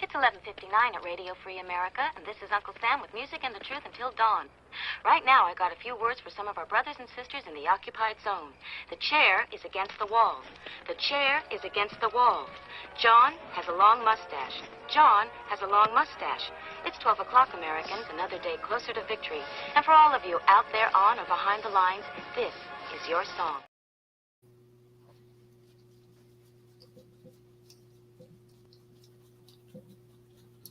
It's 11:59 at Radio Free America, and this is Uncle Sam with music and the truth until dawn. Right now, I got a few words for some of our brothers and sisters in the occupied zone. The chair is against the wall. The chair is against the wall. John has a long mustache. John has a long mustache. It's 12 o'clock, Americans, another day closer to victory. And for all of you out there on or behind the lines, this is your song.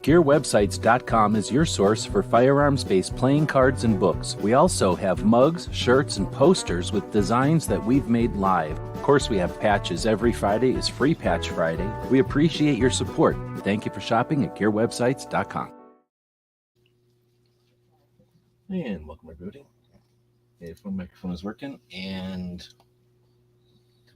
GearWebsites.com is your source for firearms-based playing cards and books. We also have mugs, shirts, and posters with designs that we've made live. Of course, we have patches. Every Friday is Free Patch Friday. We appreciate your support. Thank you for shopping at GearWebsites.com. And welcome everybody. If my microphone is working, and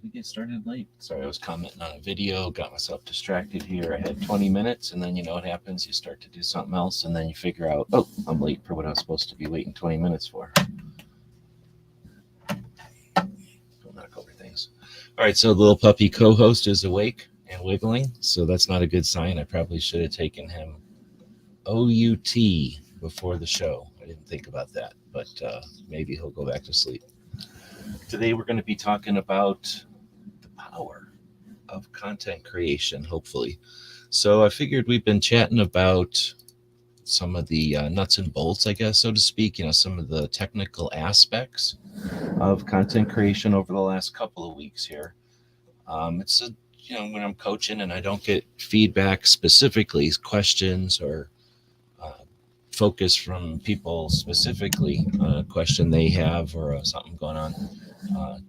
we get started late. Sorry, I was commenting on a video, got myself distracted here. I had 20 minutes, and then you know what happens. You start to do something else, and then you figure out, oh, I'm late for what I was supposed to be waiting 20 minutes for. Don't knock over things. All right, so the little puppy co-host is awake and wiggling, so that's not a good sign. I probably should have taken him OUT before the show. I didn't think about that, but maybe he'll go back to sleep. Today we're going to be talking about power of content creation, hopefully. So I figured we've been chatting about some of the nuts and bolts, I guess, so to speak, some of the technical aspects of content creation over the last couple of weeks here. It's when I'm coaching and I don't get feedback specifically, questions or focus from people specifically on a question they have or something going on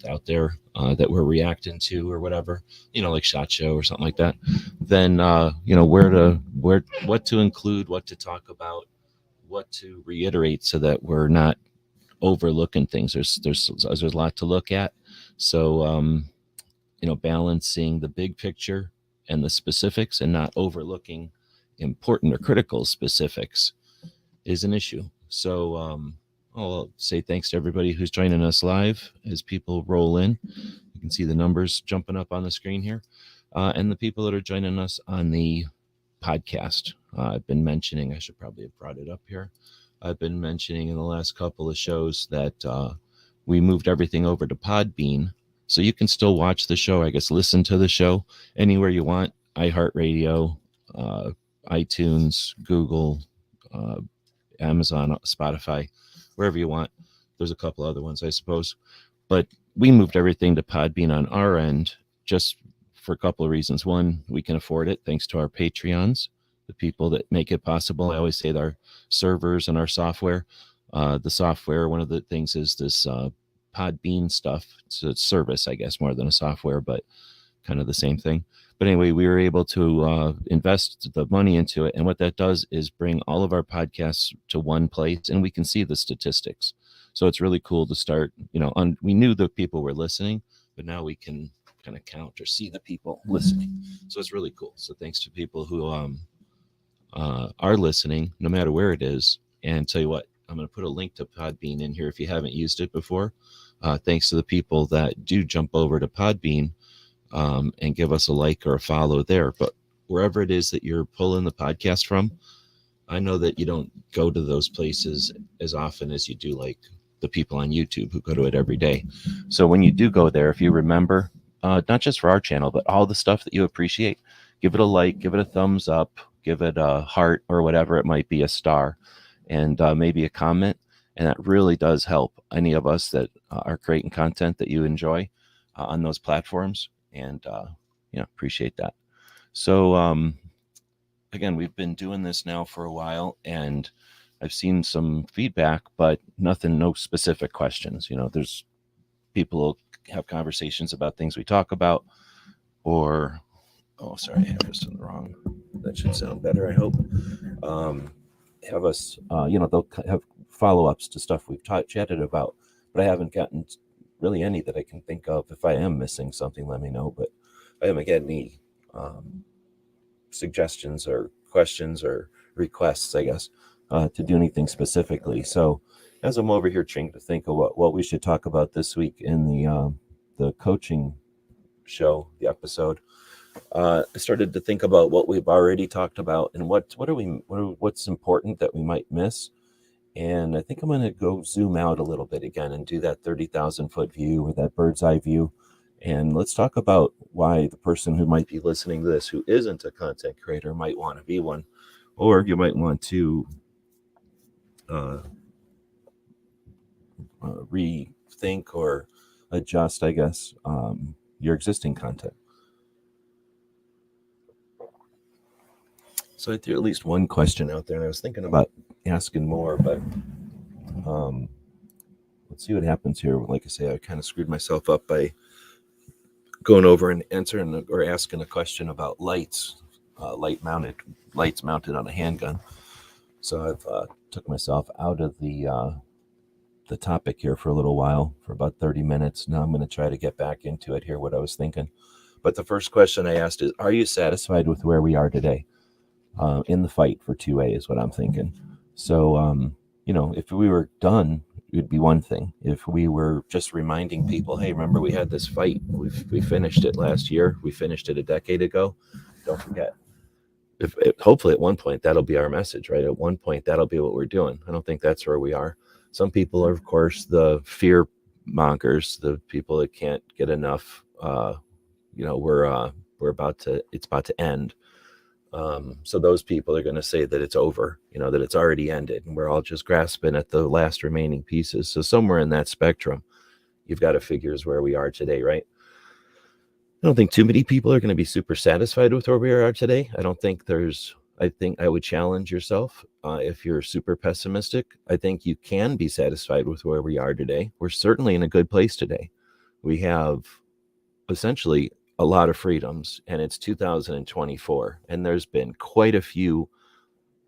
out there that we're reacting to or whatever, like SHOT Show or something like that, then what to include, what to talk about, what to reiterate so that we're not overlooking things. There's a lot to look at. So balancing the big picture and the specifics and not overlooking important or critical specifics is an issue. So I'll say thanks to everybody who's joining us live as people roll in. You can see the numbers jumping up on the screen here. And the people that are joining us on the podcast. I've been mentioning, I should probably have brought it up here. I've been mentioning in the last couple of shows that we moved everything over to Podbean. So you can still watch the show, I guess, listen to the show anywhere you want. iHeartRadio, iTunes, Google, Amazon, Spotify, wherever you want. There's a couple other ones, I suppose. But we moved everything to Podbean on our end just for a couple of reasons. One, we can afford it thanks to our Patreons, the people that make it possible. I always say that our servers and our software. The software, one of the things is this Podbean stuff. It's a service, I guess, more than a software, but kind of the same thing. But anyway, we were able to invest the money into it. And what that does is bring all of our podcasts to one place and we can see the statistics. So it's really cool to start, we knew the people were listening, but now we can kind of count or see the people listening. So it's really cool. So thanks to people who are listening, no matter where it is. And tell you what, I'm going to put a link to Podbean in here if you haven't used it before. Thanks to the people that do jump over to Podbean. And give us a like or a follow there. But wherever it is that you're pulling the podcast from, I know that you don't go to those places as often as you do like the people on YouTube who go to it every day. So when you do go there, if you remember, not just for our channel, but all the stuff that you appreciate, give it a like, give it a thumbs up, give it a heart or whatever it might be, a star, and maybe a comment. And that really does help any of us that are creating content that you enjoy on those platforms. And, appreciate that. So, again, we've been doing this now for a while and I've seen some feedback, but no specific questions. There's people who have conversations about things we talk about or, I have this in the wrong. That should sound better, I hope. Have us, they'll have follow-ups to stuff we've chatted about, but I haven't gotten really any that I can think of. If I am missing something, let me know, but I haven't got any suggestions or questions or requests, I guess, to do anything specifically. So as I'm over here trying to think of what we should talk about this week in the coaching show, the episode, I started to think about what we've already talked about and what's important that we might miss. And I think I'm going to go zoom out a little bit again and do that 30,000 foot view or that bird's eye view. And let's talk about why the person who might be listening to this, who isn't a content creator, might want to be one, or you might want to rethink or adjust, I guess, your existing content. So I threw at least one question out there, and I was thinking about asking more, but let's see what happens here. Like I say, I kind of screwed myself up by going over and answering or asking a question about lights, lights mounted on a handgun. So I've took myself out of the topic here for a little while, for about 30 minutes. Now I'm going to try to get back into it here, what I was thinking. But the first question I asked is, are you satisfied with where we are today? In the fight for 2A is what I'm thinking. So, if we were done, it would be one thing. If we were just reminding people, hey, remember we had this fight. We finished it last year. We finished it a decade ago. Don't forget. Hopefully at one point that'll be our message, right? At one point that'll be what we're doing. I don't think that's where we are. Some people are, of course, the fear mongers, the people that can't get enough. It's about to end. So those people are going to say that it's over, that it's already ended, and we're all just grasping at the last remaining pieces. So somewhere in that spectrum, you've got to figure is where we are today, right? I don't think too many people are going to be super satisfied with where we are today. I think I would challenge yourself. If you're super pessimistic, I think you can be satisfied with where we are today. We're certainly in a good place today. We have essentially a lot of freedoms, and it's 2024, and there's been quite a few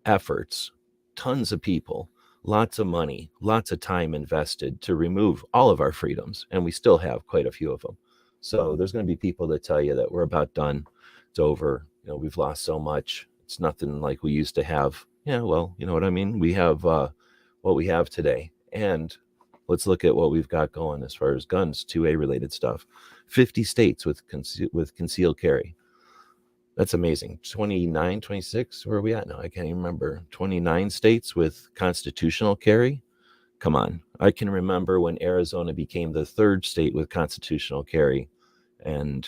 efforts, tons of people, lots of money, lots of time invested to remove all of our freedoms, and we still have quite a few of them. So there's going to be people that tell you that we're about done, it's over, we've lost so much, it's nothing like we used to have. Yeah, well, you know what I mean? We have what we have today, and let's look at what we've got going as far as guns, 2A related stuff. 50 states with concealed carry. That's amazing. 29, 26, where are we at now? I can't even remember. 29 states with constitutional carry. Come on. I can remember when Arizona became the third state with constitutional carry. And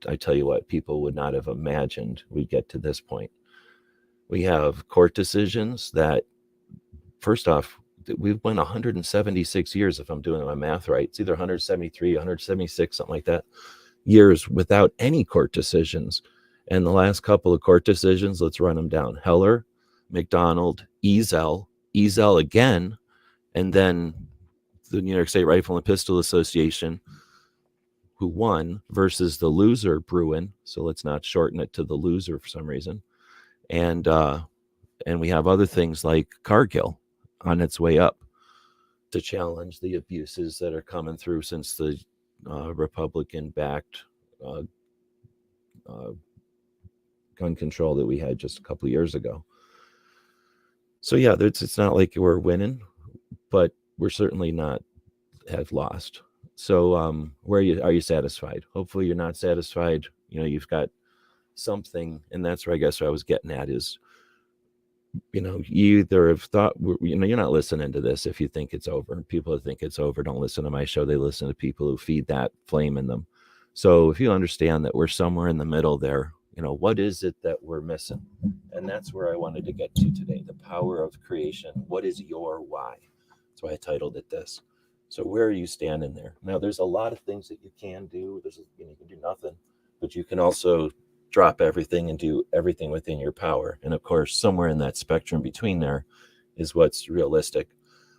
I tell you what, people would not have imagined we'd get to this point. We have court decisions that, first off, we've went 176 years, if I'm doing my math right. It's either 173, 176, something like that, years without any court decisions. And the last couple of court decisions, let's run them down. Heller, McDonald, Ezel again, and then the New York State Rifle and Pistol Association, who won, versus the loser, Bruin. So let's not shorten it to the loser for some reason. And we have other things like Cargill on its way up to challenge the abuses that are coming through since the Republican-backed gun control that we had just a couple of years ago. So yeah, it's not like we're winning, but we're certainly not have lost. So are you satisfied? Hopefully you're not satisfied. You've got something, and that's where I guess what I was getting at is, you either have thought, you're not listening to this if you think it's over. People that think it's over don't listen to my show. They listen to people who feed that flame in them. So if you understand that we're somewhere in the middle there, what is it that we're missing? And that's where I wanted to get to today, the power of creation. What is your why? That's why I titled it this. So where are you standing there? Now, there's a lot of things that you can do. You can do nothing, but you can also drop everything and do everything within your power. And of course, somewhere in that spectrum between there is what's realistic.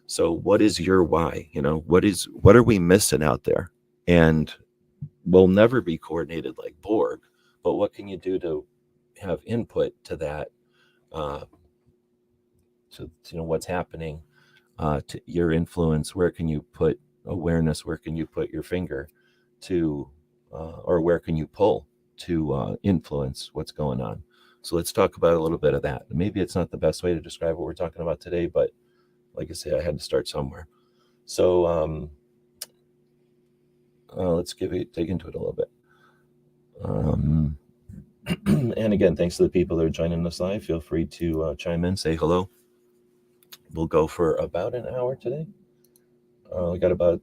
So what is your why? What are we missing out there? And we'll never be coordinated like Borg, but what can you do to have input to that, to what's happening, to your influence? Where can you put awareness? Where can you put your finger to, or where can you pull to influence what's going on? So let's talk about a little bit of that. Maybe it's not the best way to describe what we're talking about today, but like I say, I had to start somewhere. So let's dig into it a little bit. And again, thanks to the people that are joining us live. Feel free to chime in, say hello. We'll go for about an hour today. We got about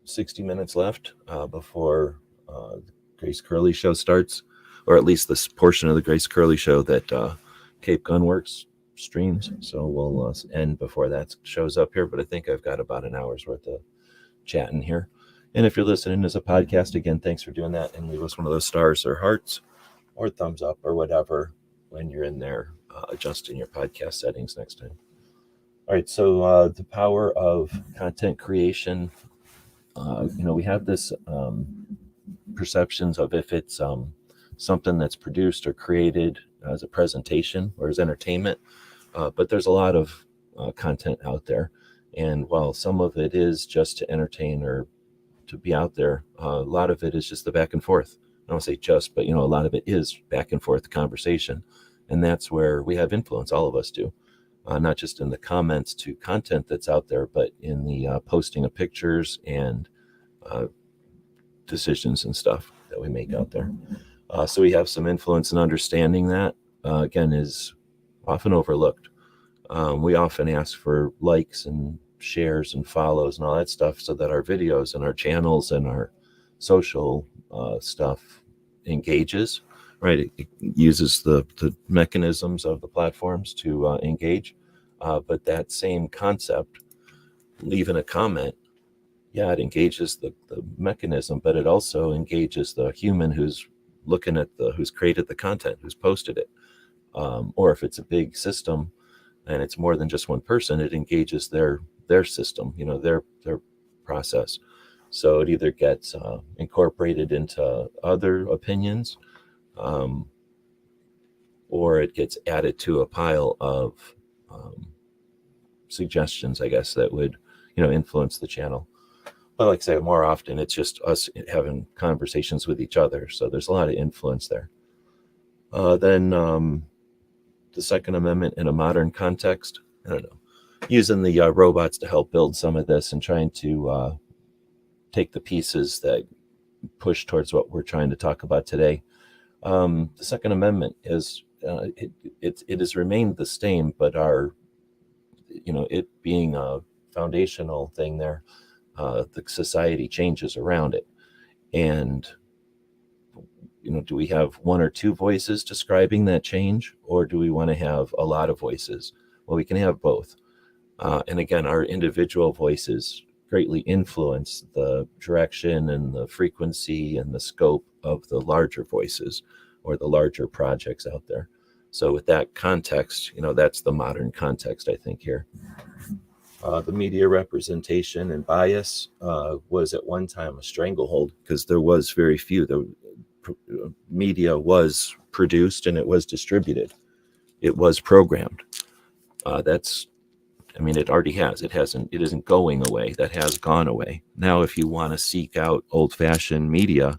60 minutes left before the Grace Curley show starts, or at least this portion of the Grace Curley show that Cape Gunworks streams. So we'll end before that shows up here, but I think I've got about an hour's worth of chatting here. And if you're listening as a podcast, again, thanks for doing that, and leave us one of those stars or hearts or thumbs up or whatever when you're in there adjusting your podcast settings next time. All right, so the power of content creation. We have this perceptions of if it's something that's produced or created as a presentation or as entertainment, but there's a lot of content out there. And while some of it is just to entertain or to be out there, a lot of it is just the back and forth. I don't want to say just, but, a lot of it is back and forth conversation. And that's where we have influence, all of us do. Not just in the comments to content that's out there, but in the posting of pictures and decisions and stuff that we make out there. So we have some influence in understanding that, again, is often overlooked. We often ask for likes and shares and follows and all that stuff so that our videos and our channels and our social stuff engages, right? It uses the mechanisms of the platforms to engage. But that same concept, leaving a comment, yeah, it engages the mechanism, but it also engages the human who's looking at who's created the content, who's posted it. Or if it's a big system and it's more than just one person, it engages their system, their process. So it either gets incorporated into other opinions, or it gets added to a pile of suggestions, I guess, that would, influence the channel. But like I say, more often it's just us having conversations with each other. So there's a lot of influence there. Then the Second Amendment in a modern context, I don't know, using the robots to help build some of this and trying to take the pieces that push towards what we're trying to talk about today. The Second Amendment is, it has remained the same, but it being a foundational thing there, the society changes around it. And, do we have one or two voices describing that change, or do we want to have a lot of voices? Well, we can have both. And again, our individual voices greatly influence the direction and the frequency and the scope of the larger voices or the larger projects out there. So with that context, that's the modern context, I think, here. The media representation and bias was at one time a stranglehold because there was very few. The media was produced and it was distributed. It was programmed. It already has. It isn't going away. That has gone away. Now, if you want to seek out old-fashioned media,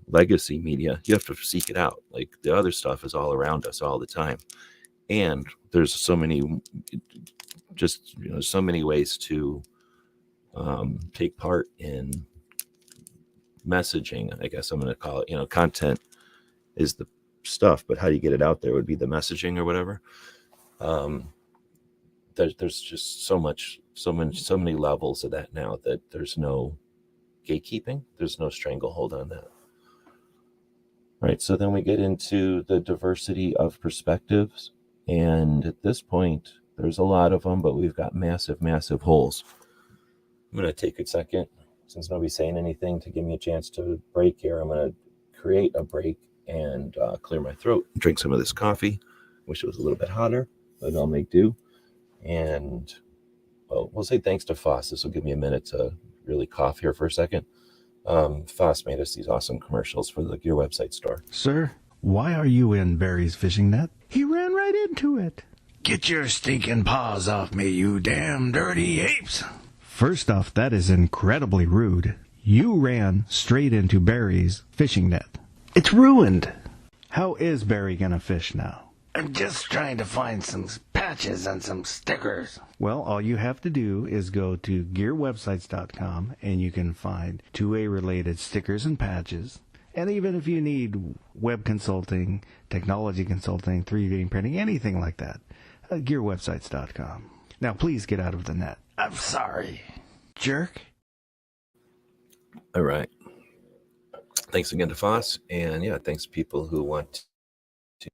legacy media, you have to seek it out. Like the other stuff is all around us all the time. And there's so many ways to take part in messaging, I guess I'm going to call it. Content is the stuff, but how do you get it out there would be the messaging or whatever. There's just so many levels of that now that there's no gatekeeping. There's no stranglehold on that. Right. So then we get into the diversity of perspectives. And at this point, there's a lot of them, but we've got massive, massive holes. I'm going to take a second, since nobody's saying anything, to give me a chance to break here. I'm going to create a break and clear my throat, drink some of this coffee. Wish it was a little bit hotter, but I'll make do. And we'll say thanks to Foss. This will give me a minute to really cough here for a second. Foss made us these awesome commercials for the Gear website store. Sir, why are you in Barry's fishing net? He ran right into it. Get your stinking paws off me, you damn dirty apes. First off, that is incredibly rude. You ran straight into Barry's fishing net. It's ruined. How is Barry gonna fish now? I'm just trying to find some patches and some stickers. Well, all you have to do is go to gearwebsites.com and you can find 2A related stickers and patches. And even if you need web consulting, technology consulting, 3D printing, anything like that, gearwebsites.com. Now, please get out of the net. I'm sorry, jerk. All right. Thanks again to Foss. And yeah, thanks to people who want to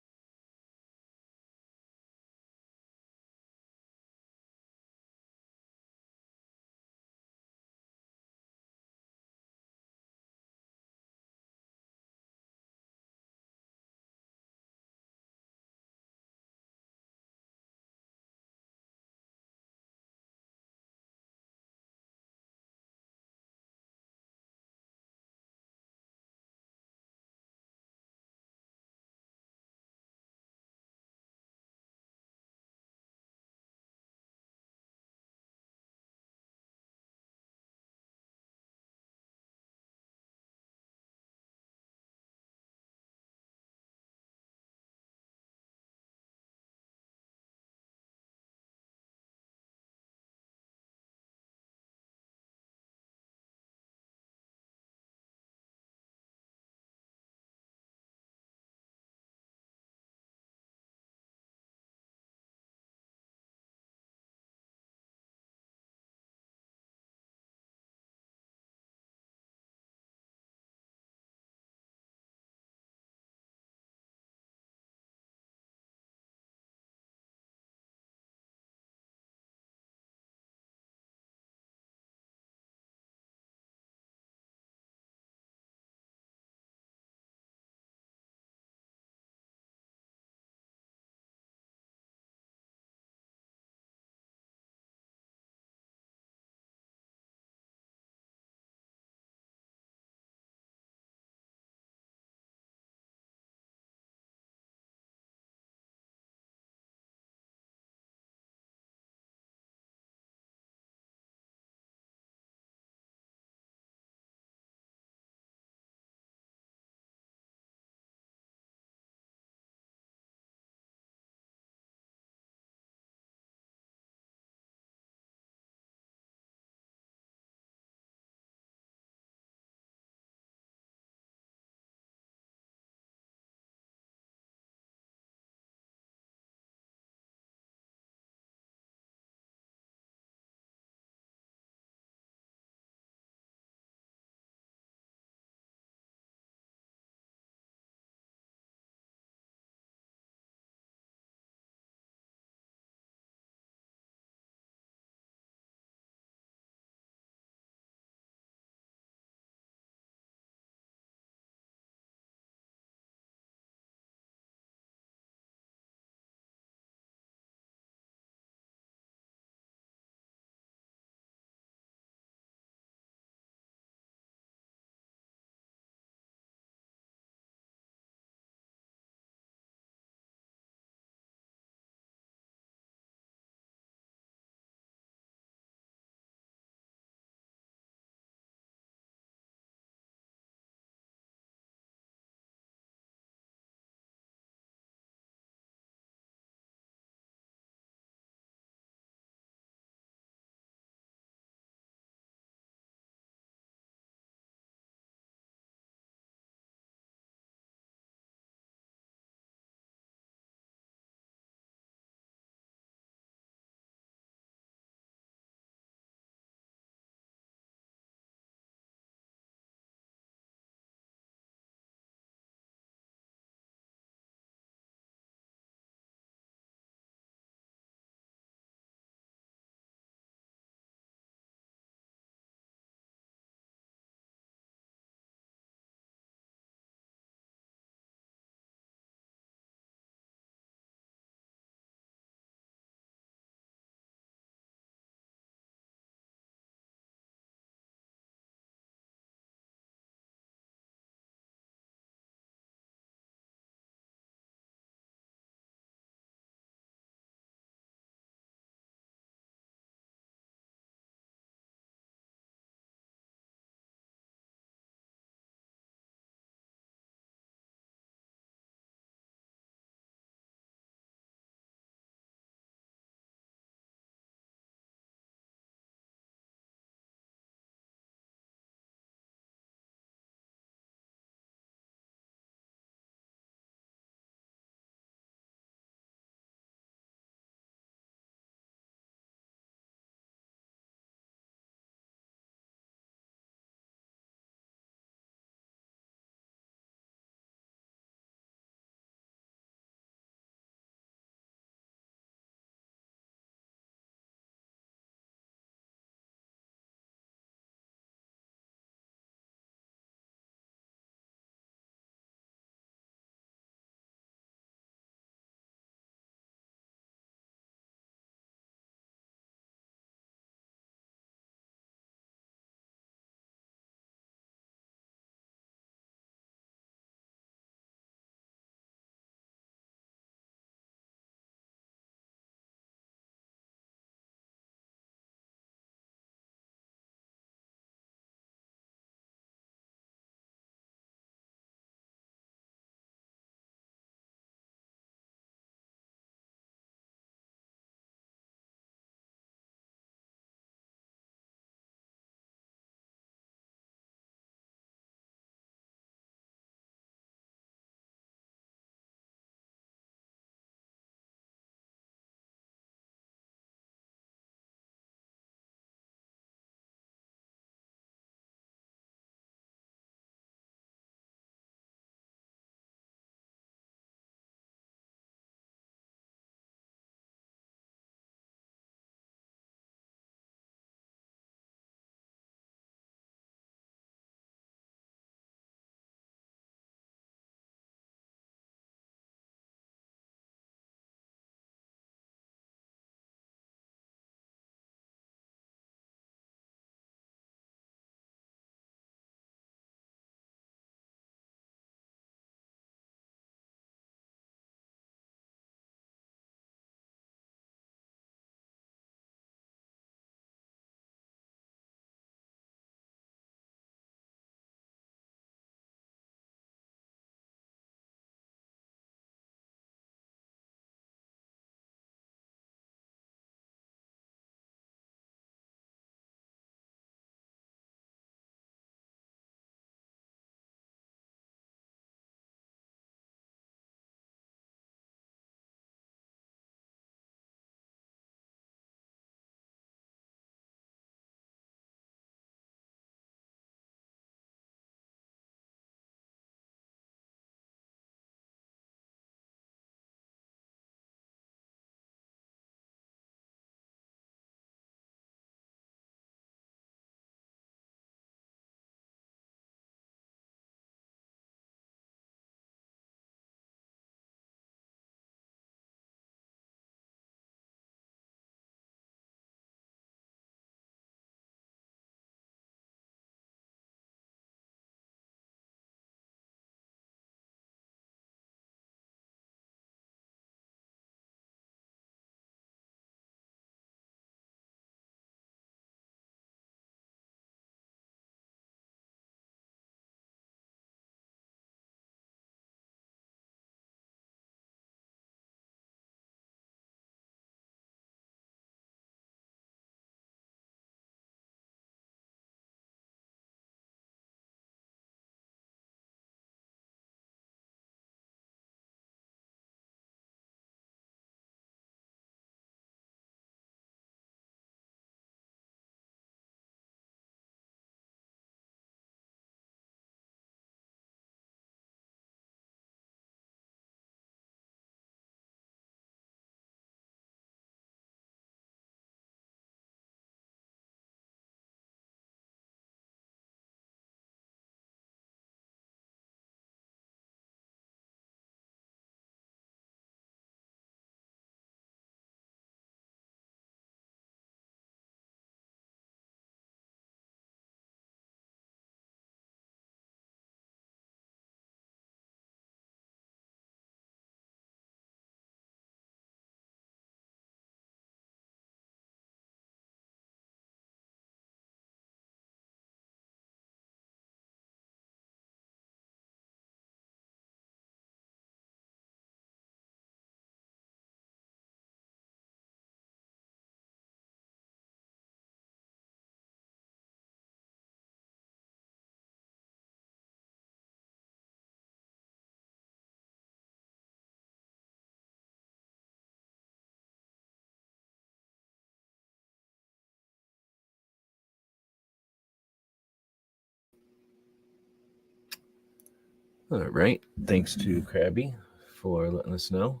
All right. Thanks to Krabby for letting us know.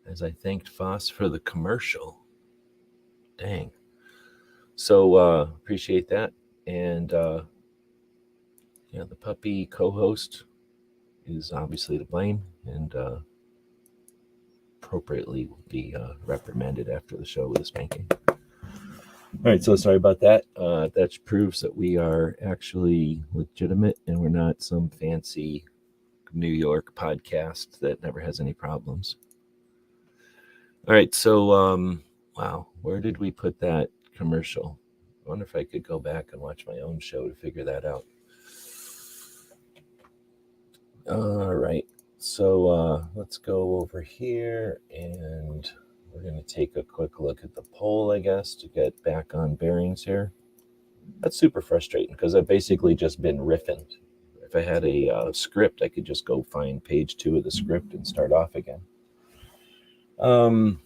As I thanked Foss for the commercial. Dang. So appreciate that. And the puppy co-host is obviously to blame and appropriately will be reprimanded after the show with a spanking. All right, so sorry about that. That proves that we are actually legitimate and we're not some fancy New York podcast that never has any problems. All right, so wow, where did we put that commercial? I wonder if I could go back and watch my own show to figure that out. All right, so let's go over here and we're going to take a quick look at the poll, I guess, to get back on bearings here. That's super frustrating because I've basically just been riffing. If I had a script, I could just go find page 2 of the script and start off again. So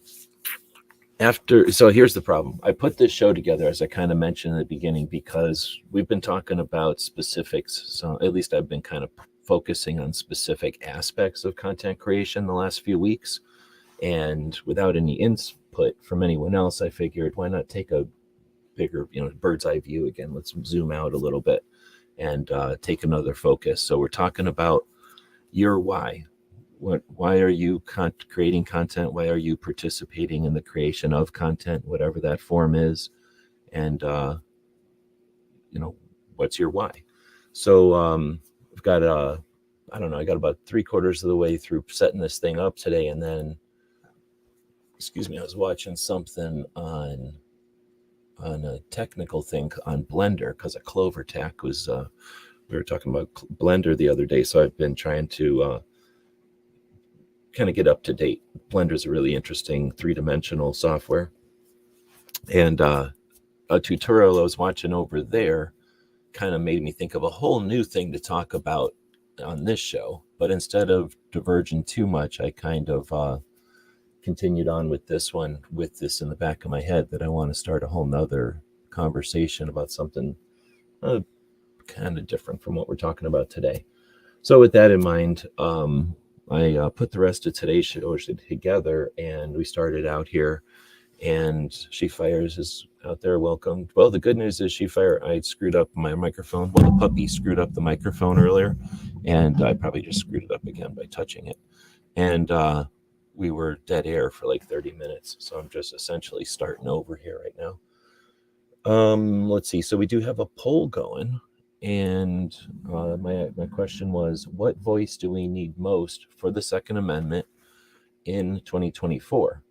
here's the problem. I put this show together, as I kind of mentioned in the beginning, because we've been talking about specifics. So at least I've been kind of focusing on specific aspects of content creation the last few weeks. And without any input from anyone else, I figured, why not take a bigger, bird's eye view again? Let's zoom out a little bit and take another focus. So we're talking about your why. Why are you creating content? Why are you participating in the creation of content, whatever that form is? And, what's your why? So I've got, I got about 3/4 of the way through setting this thing up today. And then, I was watching something on a technical thing on Blender because a Clover Tack was, we were talking about Blender the other day. So I've been trying to kind of get up to date. Blender is a really interesting 3-dimensional software. And a tutorial I was watching over there kind of made me think of a whole new thing to talk about on this show. But instead of diverging too much, I kind of continued on with this one, with this in the back of my head, that I want to start a whole nother conversation about something kind of different from what we're talking about today. So with that in mind, I put the rest of today's show together, and we started out here, and She Fires is out there. Welcome. Well, the good news is I screwed up my microphone. Well, the puppy screwed up the microphone earlier, and I probably just screwed it up again by touching it. And we were dead air for like 30 minutes. So I'm just essentially starting over here right now. Let's see. So we do have a poll going. And my question was, what voice do we need most for the Second Amendment in 2024?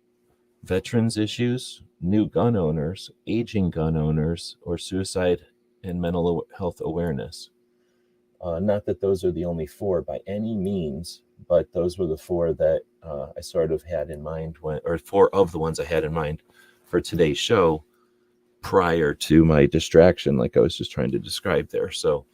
Veterans issues, new gun owners, aging gun owners, or suicide and mental health awareness? Not that those are the only 4 by any means, but those were the 4 that I sort of had in mind, or 4 of the ones I had in mind for today's show, prior to my distraction, like I was just trying to describe there. So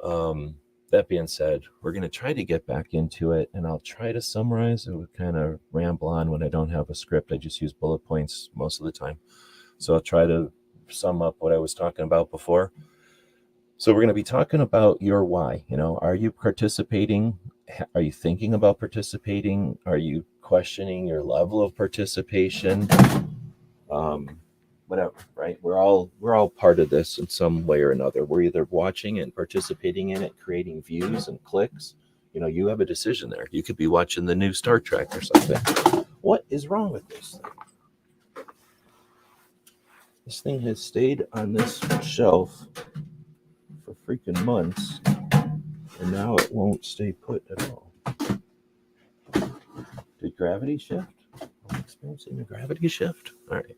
that being said, we're going to try to get back into it, and I'll try to summarize. It would kind of ramble on when I don't have a script. I just use bullet points most of the time. So I'll try to sum up what I was talking about before. So we're going to be talking about your why. Are you participating? Are you thinking about participating? Are you questioning your level of participation? Whatever, right? We're all part of this in some way or another. We're either watching and participating in it, creating views and clicks. You have a decision there. You could be watching the new Star Trek or something. What is wrong with this thing? This thing has stayed on this shelf for freaking months, and now it won't stay put at all. Did gravity shift? I'm experiencing a gravity shift. All right.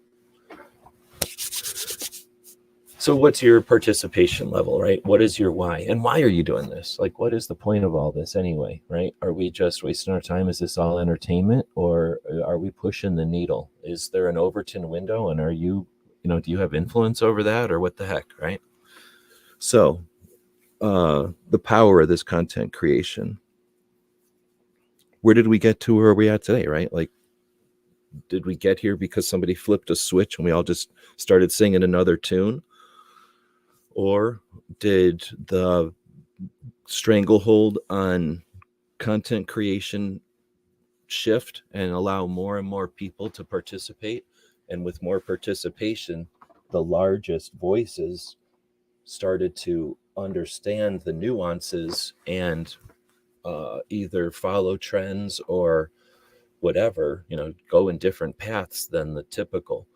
So what's your participation level, right? What is your why? And why are you doing this? Like, what is the point of all this anyway, right? Are we just wasting our time? Is this all entertainment, or are we pushing the needle? Is there an Overton window, and are you, do you have influence over that, or what the heck, right? So the power of this content creation. Where did we get to where are we at today, right? Like, did we get here because somebody flipped a switch and we all just started singing another tune? Or did the stranglehold on content creation shift and allow more and more people to participate. And with more participation, the largest voices started to understand the nuances and either follow trends or whatever, go in different paths than the typical.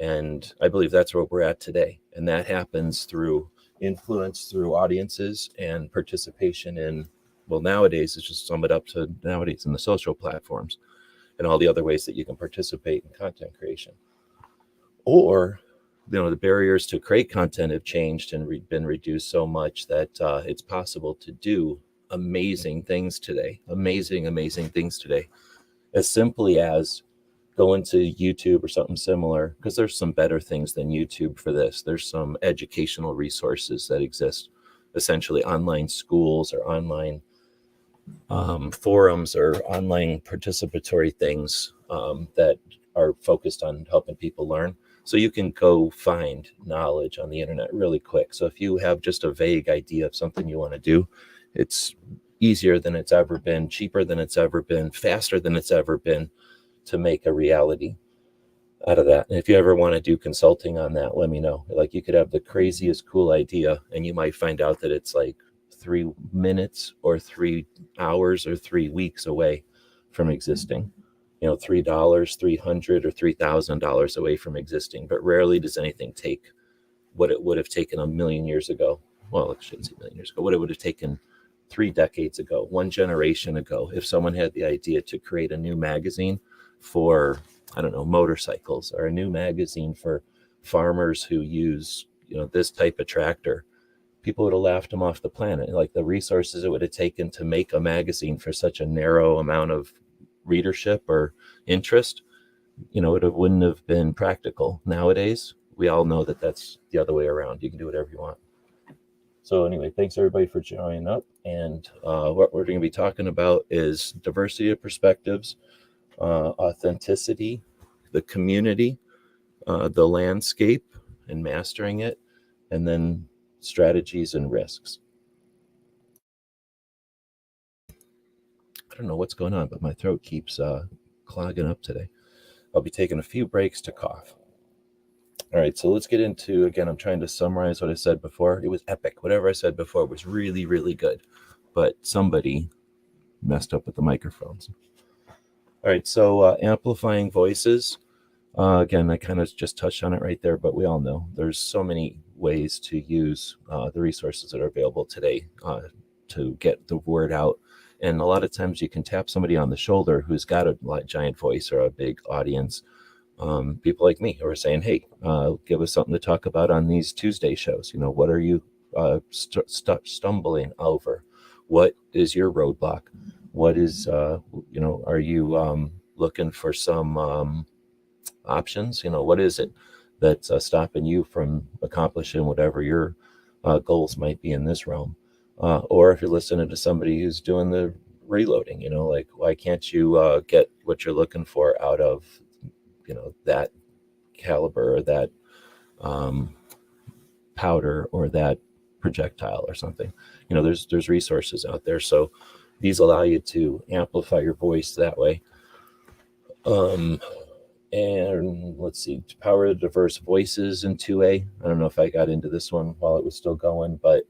And I believe that's where we're at today. And that happens through influence through audiences and participation in, well, nowadays, it's just sum it up to nowadays in the social platforms and all the other ways that you can participate in content creation. Or, the barriers to create content have changed and been reduced so much that it's possible to do amazing things today, amazing things today, as simply as go into YouTube or something similar, because there's some better things than YouTube for this. There's some educational resources that exist, essentially online schools or online forums or online participatory things that are focused on helping people learn. So you can go find knowledge on the internet really quick. So if you have just a vague idea of something you want to do, it's easier than it's ever been, cheaper than it's ever been, faster than it's ever been to make a reality out of that. And if you ever want to do consulting on that, let me know. Like, you could have the craziest cool idea and you might find out that it's like 3 minutes or 3 hours or 3 weeks away from existing. $3, $300 or $3,000 away from existing. But rarely does anything take what it would have taken a million years ago. Well, I shouldn't say a million years ago. What it would have taken 3 decades ago, 1 generation ago, if someone had the idea to create a new magazine for, I don't know, motorcycles, or a new magazine for farmers who use, this type of tractor, people would have laughed them off the planet. Like, the resources it would have taken to make a magazine for such a narrow amount of readership or interest, it wouldn't have been practical. Nowadays, we all know that that's the other way around. You can do whatever you want. So anyway, thanks everybody for joining up. And what we're going to be talking about is diversity of perspectives, authenticity, the community, the landscape and mastering it, and then strategies and risks. I don't know what's going on, but my throat keeps clogging up today. I'll be taking a few breaks to cough. All right, so let's get into, again, I'm trying to summarize what I said before. It was epic. Whatever I said before was really, really good, but somebody messed up with the microphones. All right, so amplifying voices. Again, I kind of just touched on it right there, but we all know there's so many ways to use the resources that are available today to get the word out. And a lot of times you can tap somebody on the shoulder who's got a giant voice or a big audience. People like me who are saying, hey, give us something to talk about on these Tuesday shows. What are you stumbling over? What is your roadblock? What is, are you looking for some options? What is it that's stopping you from accomplishing whatever your goals might be in this realm? Or if you're listening to somebody who's doing the reloading, like, why can't you get what you're looking for out of, that caliber or that powder or that projectile or something? There's resources out there. So these allow you to amplify your voice that way. And let's see, to power the diverse voices in 2A. I don't know if I got into this one while it was still going, but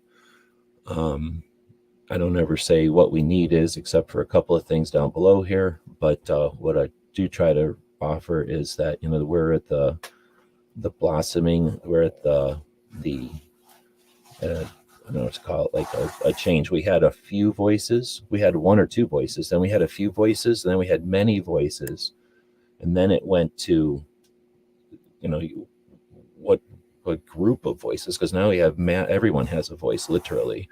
I don't ever say what we need is, except for a couple of things down below here. But what I do try to offer is that, we're at the blossoming, we're at the I don't know what to call it, like a change. We had a few voices, we had 1 or 2 voices, then we had a few voices, and then we had many voices, and then it went to, what group of voices, because now we have everyone has a voice, literally,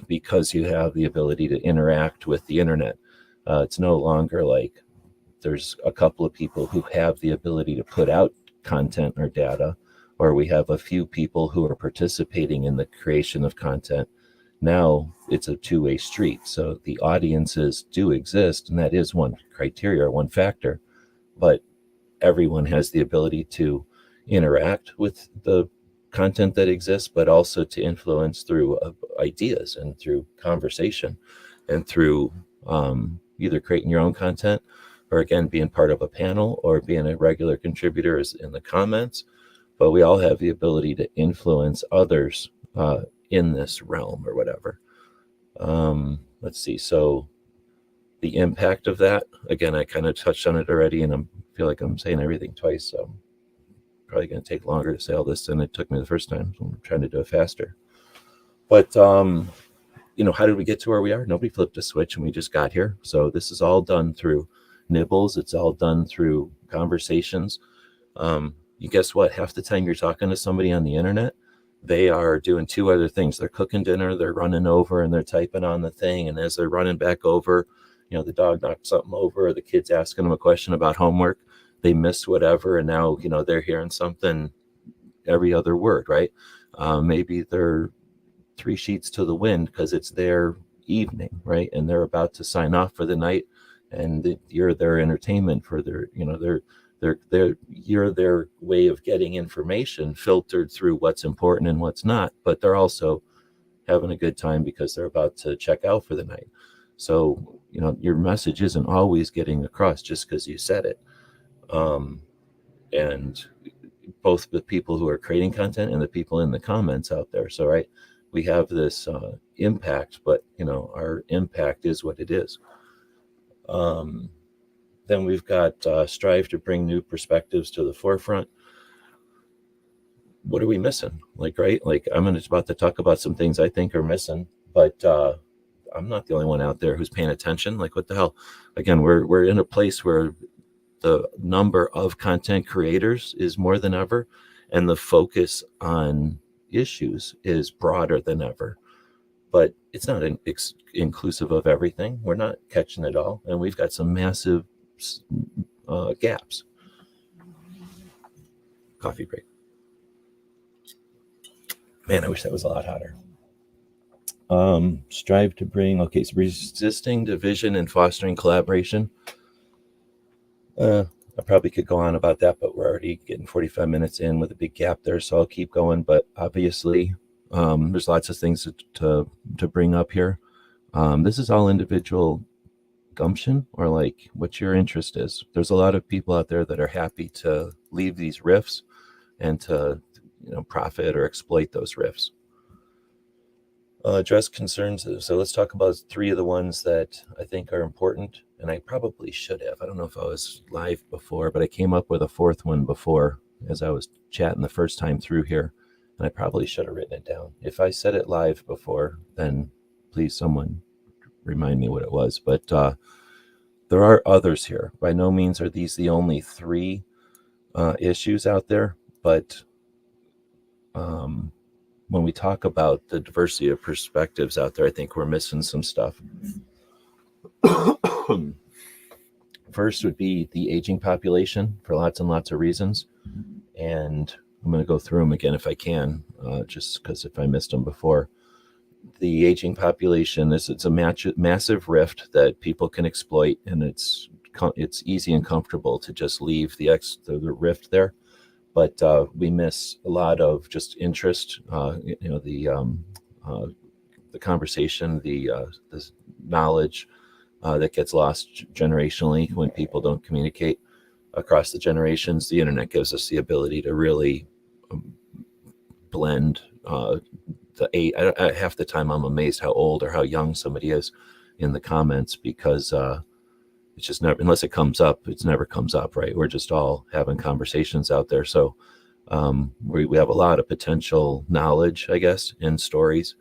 because you have the ability to interact with the internet. It's no longer like there's a couple of people who have the ability to put out content or data, or we have a few people who are participating in the creation of content. Now it's a two-way street. So the audiences do exist, and that is one criteria, one factor, but everyone has the ability to interact with the content that exists, but also to influence through ideas and through conversation and through either creating your own content or, again, being part of a panel or being a regular contributor in the comments. But we all have the ability to influence others in this realm or whatever. Let's see. So the impact of that, again, I kind of touched on it already, and I feel like I'm saying everything twice. So probably going to take longer to say all this than it took me the first time. So I'm trying to do it faster. But, how did we get to where we are? Nobody flipped a switch and we just got here. So this is all done through nibbles. It's all done through conversations. You guess what? Half the time you're talking to somebody on the internet, they are doing two other things. They're cooking dinner, they're running over and they're typing on the thing. And as they're running back over, the dog knocked something over, or the kid's asking them a question about homework. They missed whatever, and now they're hearing something every other word, right? Maybe they're 3 sheets to the wind because it's their evening, right? And they're about to sign off for the night, and you're their entertainment for you're their way of getting information filtered through what's important and what's not. But they're also having a good time because they're about to check out for the night. So your message isn't always getting across just because you said it. And both the people who are creating content and the people in the comments out there. So, right, we have this impact, but our impact is what it is. Then we've got strive to bring new perspectives to the forefront. What are we missing? I'm about to talk about some things I think are missing, but I'm not the only one out there who's paying attention. What the hell? Again, we're in a place where the number of content creators is more than ever, and the focus on issues is broader than ever. But it's not inclusive of everything. We're not catching it all, and we've got some massive gaps. Coffee break. Man, I wish that was a lot hotter. Strive to bring, so resisting division and fostering collaboration. I probably could go on about that, but we're already getting 45 minutes in with a big gap there, so I'll keep going. But obviously, there's lots of things to bring up here. This is all individual gumption, or what your interest is. There's a lot of people out there that are happy to leave these riffs and to profit or exploit those riffs. Address concerns. So let's talk about 3 of the ones that I think are important, and I probably should have. I don't know if I was live before, but I came up with a 4th one before as I was chatting the first time through here, and I probably should have written it down. If I said it live before, then please someone remind me what it was. But there are others here. By no means are these the only 3 issues out there, but when we talk about the diversity of perspectives out there, I think we're missing some stuff. First would be the aging population, for lots and lots of reasons. And I'm going to go through them again if I can, just because if I missed them before. The aging population, it's a massive rift that people can exploit, and it's easy and comfortable to just leave the rift there. But we miss a lot of just interest, the conversation, the knowledge that gets lost generationally when people don't communicate across the generations. The internet gives us the ability to really blend half the time I'm amazed how old or how young somebody is in the comments, because it's just never, unless it comes up, it never comes up, right? We're just all having conversations out there. So we have a lot of potential knowledge, I guess, and stories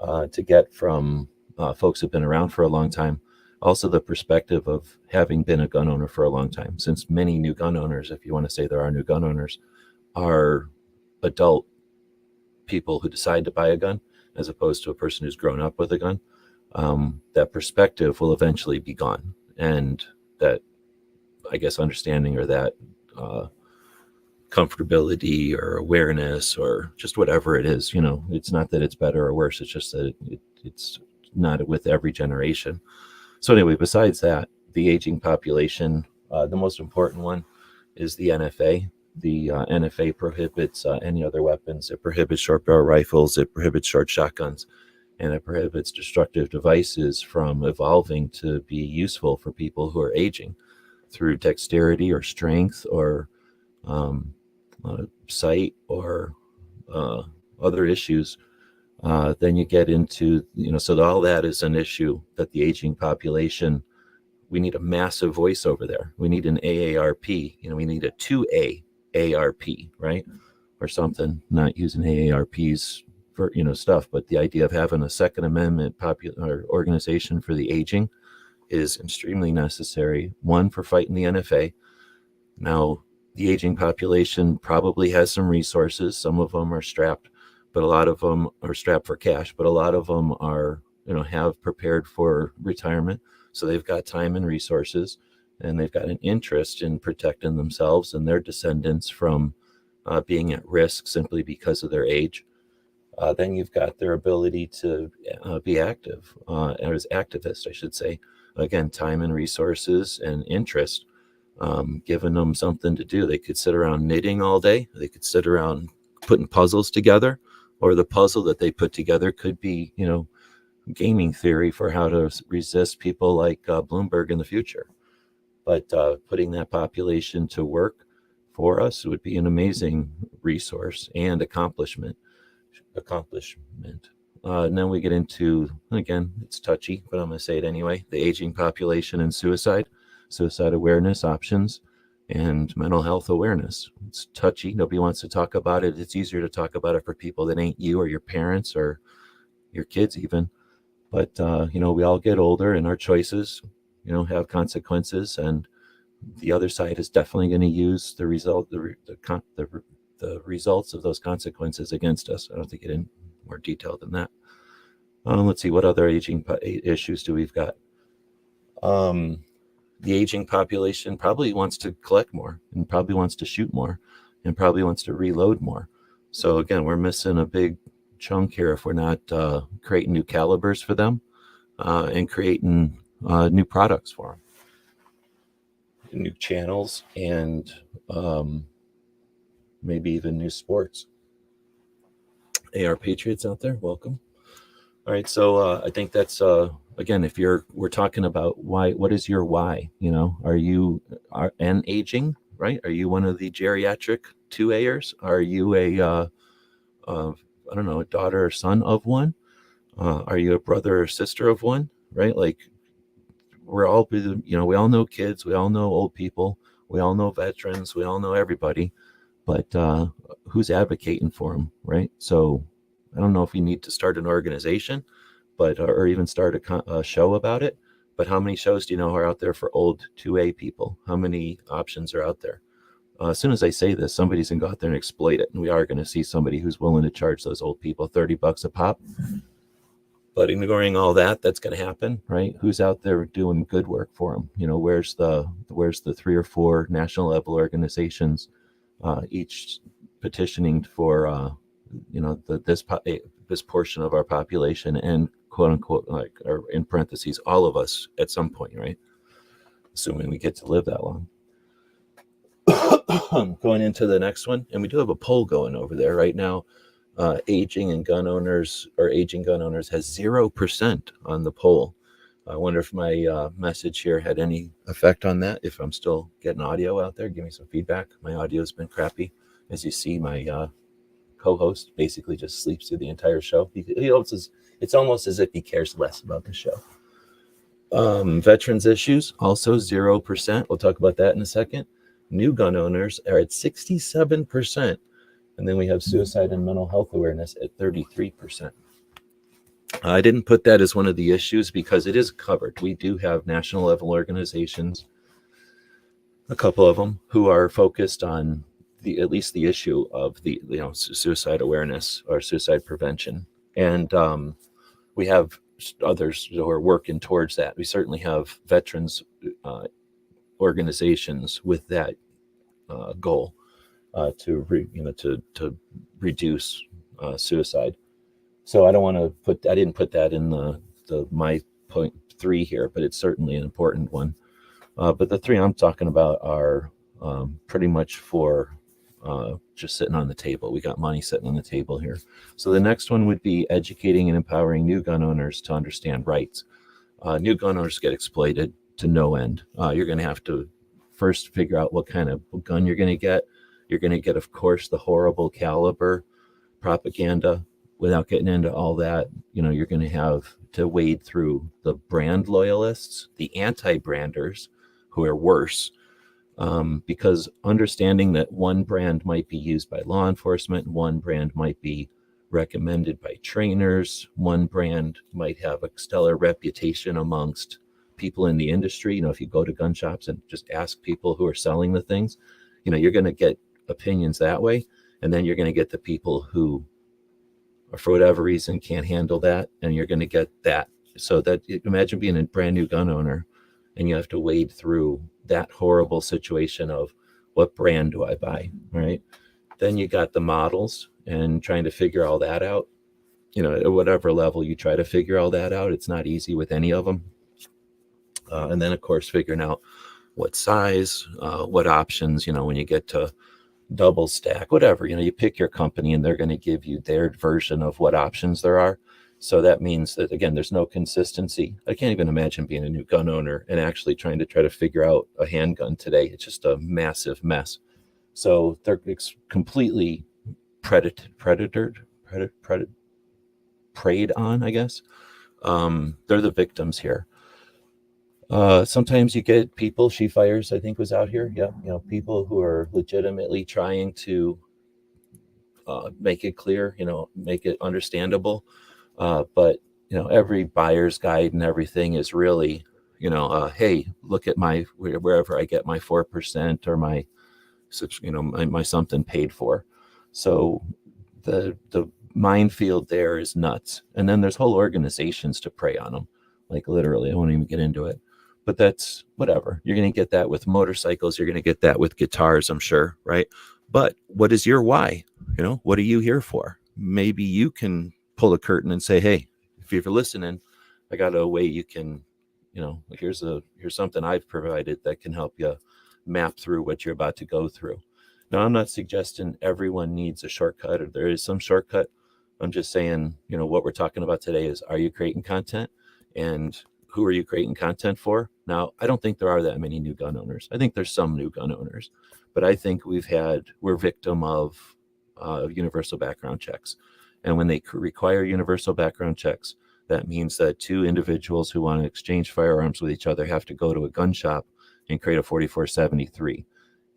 to get from folks who've been around for a long time. Also, the perspective of having been a gun owner for a long time, since many new gun owners, if you want to say there are new gun owners, are adult people who decide to buy a gun, as opposed to a person who's grown up with a gun. That perspective will eventually be gone. And that, I guess, understanding, or that comfortability or awareness, or just whatever it is, it's not that it's better or worse. It's just that it's not with every generation. So anyway, besides that, the aging population, the most important one is the NFA. NFA prohibits any other weapons. It prohibits short barrel rifles. It prohibits short shotguns, and it prohibits destructive devices from evolving to be useful for people who are aging through dexterity or strength or sight or other issues. Then you get into, so all that is an issue that the aging population, we need a massive voice over there. We need an AARP, we need a 2A ARP, right? Or something, not using AARPs for, stuff, but the idea of having a Second Amendment popular organization for the aging is extremely necessary. One, for fighting the NFA. Now, the aging population probably has some resources. Some of them are strapped, but a lot of them are strapped for cash, but a lot of them are, have prepared for retirement. So they've got time and resources, and they've got an interest in protecting themselves and their descendants from being at risk simply because of their age. Then you've got their ability to be active, as activists, I should say. Again, time and resources and interest, giving them something to do. They could sit around knitting all day. They could sit around putting puzzles together, or the puzzle that they put together could be, gaming theory for how to resist people like Bloomberg in the future. But putting that population to work for us would be an amazing resource and accomplishment. And then we get into, again, it's touchy, but I'm going to say it anyway, the aging population and suicide awareness options, and mental health awareness. It's touchy. Nobody wants to talk about it. It's easier to talk about it for people that ain't you or your parents or your kids even. But, we all get older, and our choices, have consequences, and the other side is definitely going to use the results of those consequences against us. I don't think get in more detail than that. Let's see, what other aging issues do we've got? The aging population probably wants to collect more, and probably wants to shoot more, and probably wants to reload more. So again, we're missing a big chunk here if we're not creating new calibers for them and creating new products for them, new channels, and maybe even new sports. AR Patriots out there, welcome. All right, so I think that's again, we're talking about why. What is your why? Are you an aging, right? Are you one of the geriatric 2A'ers? Are you a daughter or son of one? Are you a brother or sister of one? Right? Like, we're all, we all know kids, we all know old people, we all know veterans, we all know everybody, but who's advocating for them, right? So I don't know if you need to start an organization, or even start a show about it. But how many shows do you know are out there for old 2A people? How many options are out there? As soon as I say this, somebody's going to go out there and exploit it. And we are going to see somebody who's willing to charge those old people $30 a pop. But ignoring all that, that's going to happen, right? Who's out there doing good work for them? Where's the 3 or 4 national level organizations, each petitioning for, this portion of our population, and quote unquote, or in parentheses, all of us at some point, right? Assuming we get to live that long. Going into the next one, and we do have a poll going over there right now. Aging gun owners has 0% on the poll. I wonder if my message here had any effect on that. If I'm still getting audio out there, give me some feedback. My audio has been crappy. As you see, my co-host basically just sleeps through the entire show. It's almost as if he cares less about the show. Veterans issues, also 0%. We'll talk about that in a second. New gun owners are at 67%. And then we have suicide and mental health awareness at 33%. I didn't put that as one of the issues because it is covered. We do have national level organizations, a couple of them, who are focused on at least the issue of the suicide awareness or suicide prevention. And we have others who are working towards that. We certainly have veterans organizations with that goal to reduce suicide. So I didn't put that in the my point 3 here, but it's certainly an important one. But the 3 I'm talking about are pretty much for just sitting on the table. We got money sitting on the table here. So the next one would be educating and empowering new gun owners to understand rights. New gun owners get exploited to no end. You're going to have to first figure out what kind of gun you're going to get. You're going to get, of course, the horrible caliber propaganda. Without getting into all that, you're going to have to wade through the brand loyalists, the anti-branders, who are worse, because understanding that one brand might be used by law enforcement, one brand might be recommended by trainers, one brand might have a stellar reputation amongst people in the industry. If you go to gun shops and just ask people who are selling the things, you're going to get opinions that way. And then you're going to get the people who, or for whatever reason, can't handle that, and you're going to get that. So that, imagine being a brand new gun owner and you have to wade through that horrible situation of what brand do I buy, right? Then you got the models and trying to figure all that out. At whatever level you try to figure all that out, it's not easy with any of them. And then, of course, figuring out what size, what options, when you get to double stack, whatever, you pick your company and they're going to give you their version of what options there are. So that means that, again, there's no consistency. I can't even imagine being a new gun owner and actually trying to figure out a handgun today. It's just a massive mess. So they're completely preyed on, I guess. They're the victims here. Sometimes you get people, She Fires, I think, was out here. Yeah, people who are legitimately trying to make it clear, make it understandable. But every buyer's guide and everything is really, hey, look at my, wherever I get my 4% or my something paid for. So the minefield there is nuts. And then there's whole organizations to prey on them. Like literally, I won't even get into it. But that's whatever. You're going to get that with motorcycles. You're going to get that with guitars, I'm sure, right? But what is your why? What are you here for? Maybe you can pull the curtain and say, hey, if you're listening, I got a way you can, here's something I've provided that can help you map through what you're about to go through. Now, I'm not suggesting everyone needs a shortcut or there is some shortcut. I'm just saying, what we're talking about today is, are you creating content, and who are you creating content for? Now, I don't think there are that many new gun owners. I think there's some new gun owners, but I think we're victim of universal background checks. And when they require universal background checks, that means that two individuals who want to exchange firearms with each other have to go to a gun shop and create a 4473.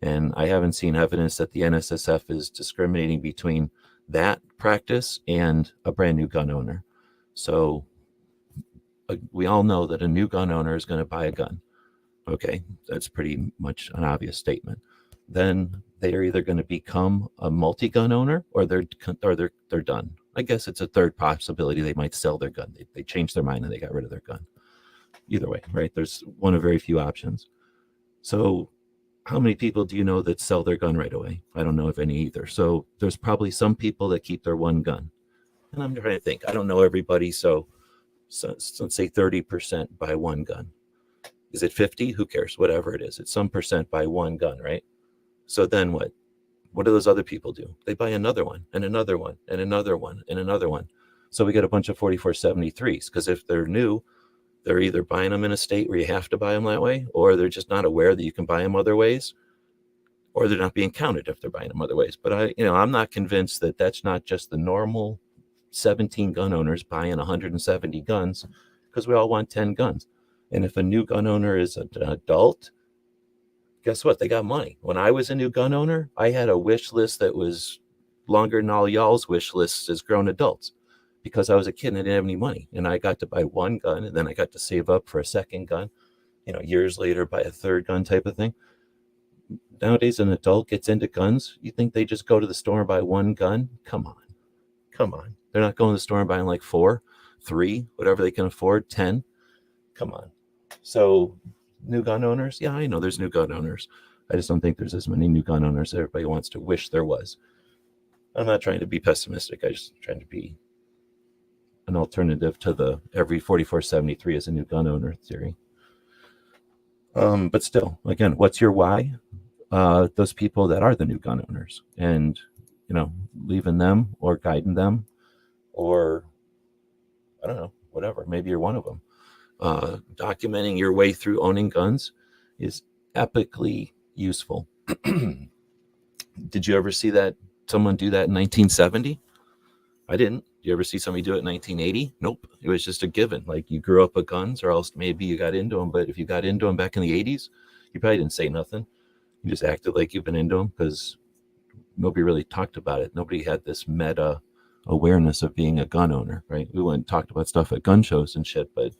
And I haven't seen evidence that the NSSF is discriminating between that practice and a brand new gun owner. So we all know that a new gun owner is going to buy a gun. Okay, that's pretty much an obvious statement. Then they're either going to become a multi-gun owner or they're done. I guess it's a third possibility. They might sell their gun. They changed their mind and they got rid of their gun. Either way, right? There's one of very few options. So how many people do you know that sell their gun right away? I don't know of any either. So there's probably some people that keep their one gun. And I'm trying to think. I don't know everybody. So let's say 30% buy one gun. Is it 50? Who cares? Whatever it is. It's some percent buy one gun, right? So then what? What do those other people do? They buy another one and another one and another one and another one. So we get a bunch of 4473s, because if they're new, they're either buying them in a state where you have to buy them that way, or they're just not aware that you can buy them other ways, or they're not being counted if they're buying them other ways. But I'm not convinced that that's not just the normal 17 gun owners buying 170 guns, because we all want 10 guns. And if a new gun owner is an adult, guess what? They got money. When I was a new gun owner, I had a wish list that was longer than all y'all's wish lists as grown adults, because I was a kid and I didn't have any money. And I got to buy one gun, and then I got to save up for a second gun, years later buy a third gun type of thing. Nowadays, an adult gets into guns. You think they just go to the store and buy one gun? Come on. They're not going to the store and buying like 4, 3, whatever they can afford, 10. Come on. So new gun owners? Yeah, I know there's new gun owners. I just don't think there's as many new gun owners as everybody wants to wish there was. I'm not trying to be pessimistic. I'm just trying to be an alternative to the every 4473 is a new gun owner theory. But still, again, what's your why? those people that are the new gun owners, and leaving them or guiding them, or I don't know, whatever. Maybe you're one of them. Documenting your way through owning guns is epically useful. Did you ever see someone do that in 1970? I didn't. You ever see somebody do it in 1980? Nope. It was just a given. Like, you grew up with guns, or else maybe you got into them. But if you got into them back in the 80s, you probably didn't say nothing. You just acted like you've been into them because nobody really talked about it. Nobody had this meta awareness of being a gun owner, right? We went and talked about stuff at gun shows and shit, but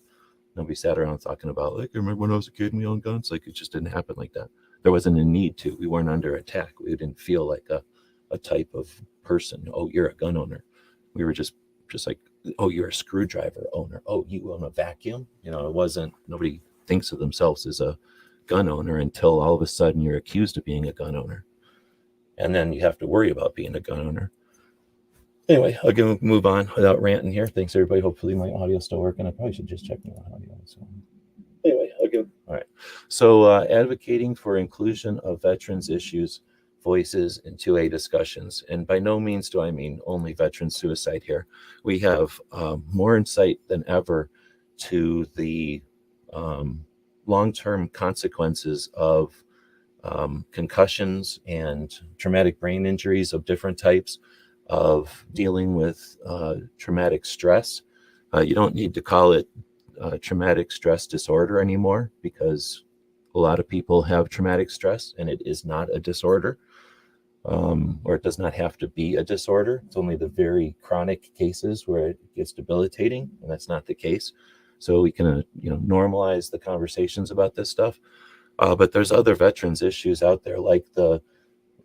nobody sat around talking about, like, I remember when I was a kid and we owned guns. Like, it just didn't happen like that. There wasn't a need to. We weren't under attack. We didn't feel like a type of person. Oh, you're a gun owner. We were just like, oh, you're a screwdriver owner. Oh, you own a vacuum. It wasn't, nobody thinks of themselves as a gun owner until all of a sudden you're accused of being a gun owner. And then you have to worry about being a gun owner. Anyway, I'll move on without ranting here. Thanks, everybody. Hopefully my audio's still working. I probably should just check my audio. So anyway, all right. So advocating for inclusion of veterans issues, voices in 2A discussions. And by no means do I mean only veteran suicide here. We have more insight than ever to the long-term consequences of concussions and traumatic brain injuries of different types, of dealing with traumatic stress. You don't need to call it traumatic stress disorder anymore, because a lot of people have traumatic stress and it is not a disorder, or it does not have to be a disorder. It's only the very chronic cases where it gets debilitating, and that's not the case. So we can normalize the conversations about this stuff. But there's other veterans issues out there, like the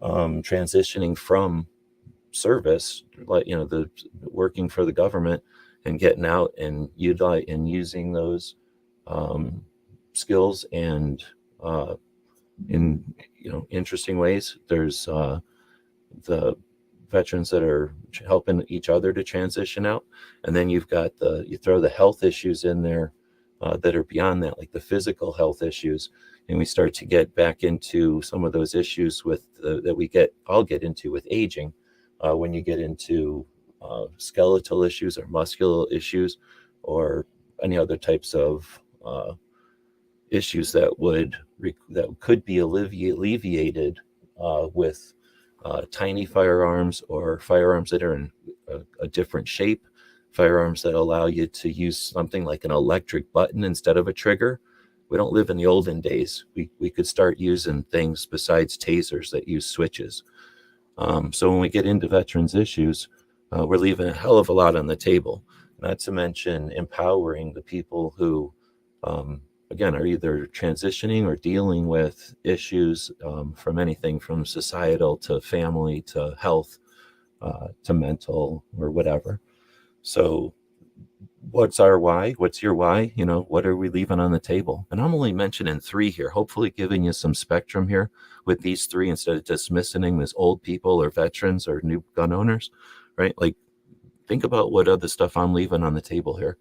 transitioning from service, like the working for the government and getting out and using those skills and in interesting ways. There's the veterans that are helping each other to transition out, and then you throw the health issues in there that are beyond that, like the physical health issues, and we start to get back into some of those issues that I'll get into with aging. When you get into skeletal issues or muscular issues or any other types of issues that could be alleviated with tiny firearms, or firearms that are in a different shape, firearms that allow you to use something like an electric button instead of a trigger. We don't live in the olden days. We could start using things besides tasers that use switches. So when we get into veterans issues, we're leaving a hell of a lot on the table, not to mention empowering the people who, again, are either transitioning or dealing with issues from anything from societal to family to health to mental or whatever. So what's our why? What's your why? What are we leaving on the table? And I'm only mentioning 3 here, hopefully giving you some spectrum here with these 3, instead of dismissing them as old people or veterans or new gun owners, right? Like, think about what other stuff I'm leaving on the table here,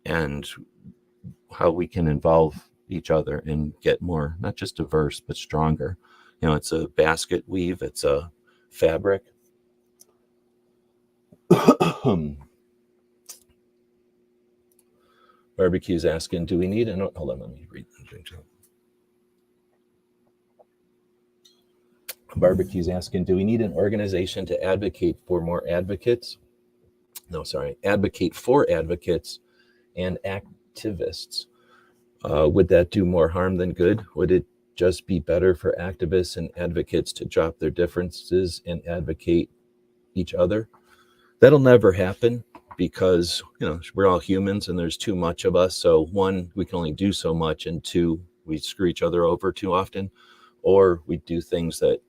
and how we can involve each other and get more, not just diverse, but stronger. It's a basket weave. It's a fabric. Barbecue's asking, do we need an... Hold on, let me read. Barbecue's asking, do we need an organization to advocate for more advocates? No, sorry. Advocate for advocates and activists. Would that do more harm than good? Would it just be better for activists and advocates to drop their differences and advocate each other? That'll never happen, because we're all humans and there's too much of us. So 1, we can only do so much, and 2, we screw each other over too often, or we do things that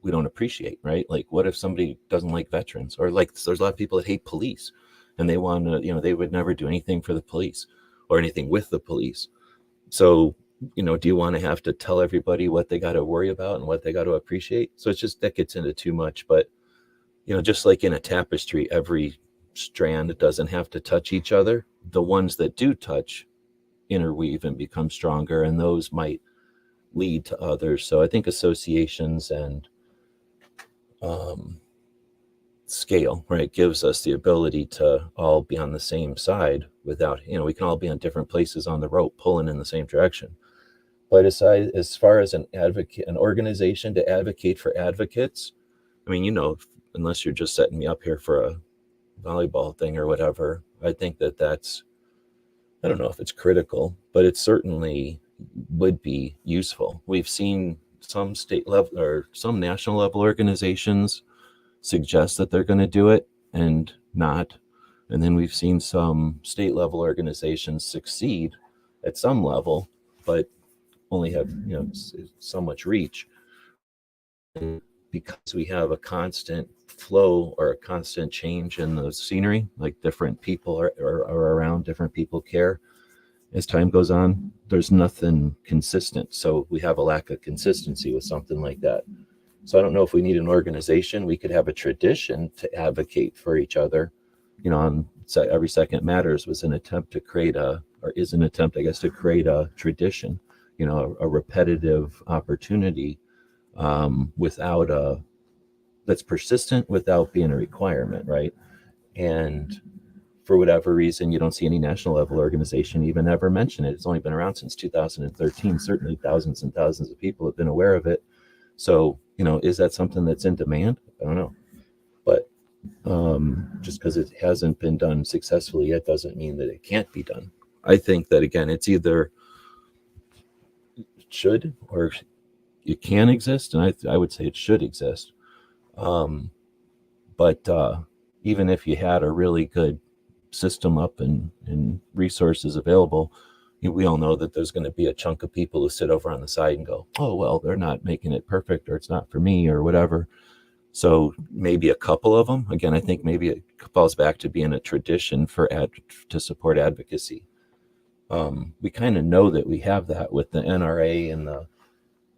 we don't appreciate, right? Like, what if somebody doesn't like veterans, or like there's a lot of people that hate police and they want to, they would never do anything for the police or anything with the police. So, do you want to have to tell everybody what they got to worry about and what they got to appreciate? So it's just, that gets into too much. But, just like in a tapestry, every strand doesn't have to touch each other. The ones that do touch interweave and become stronger, and those might lead to others. So I think associations and scale, right, gives us the ability to all be on the same side without, we can all be on different places on the rope pulling in the same direction. But as far as an organization to advocate for advocates, I mean, unless you're just setting me up here for a volleyball thing or whatever, I think that's, I don't know if it's critical, but it certainly would be useful. We've seen some state level or some national level organizations suggest that they're going to do it and not. And then we've seen some state level organizations succeed at some level, but only have, so much reach. And because we have a constant flow or a constant change in the scenery, like different people are around, different people care. As time goes on, there's nothing consistent. So we have a lack of consistency with something like that. So I don't know if we need an organization. We could have a tradition to advocate for each other. On Every Second Matters was an attempt to create is an attempt, I guess, to create a tradition, a repetitive opportunity that's persistent without being a requirement, right? And for whatever reason, you don't see any national level organization even ever mention it. It's only been around since 2013. Certainly thousands and thousands of people have been aware of it. So, is that something that's in demand? I don't know. But just because it hasn't been done successfully yet doesn't mean that it can't be done. I think that, again, it's either should or it can exist. And I would say it should exist. But even if you had a really good system up and resources available, we all know that there's going to be a chunk of people who sit over on the side and go, oh, well, they're not making it perfect, or it's not for me, or whatever. So maybe a couple of them. Again, I think maybe it falls back to being a tradition to support advocacy. We kind of know that we have that with the NRA and the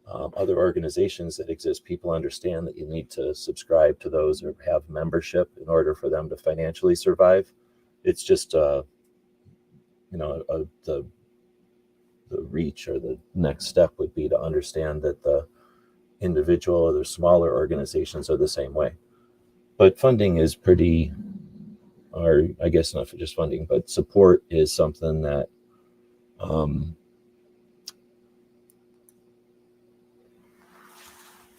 other organizations that exist. People understand that you need to subscribe to those or have membership in order for them to financially survive. It's just, the reach or the next step would be to understand that the individual or the smaller organizations are the same way. But funding is or I guess not for just funding, but support is something that I'm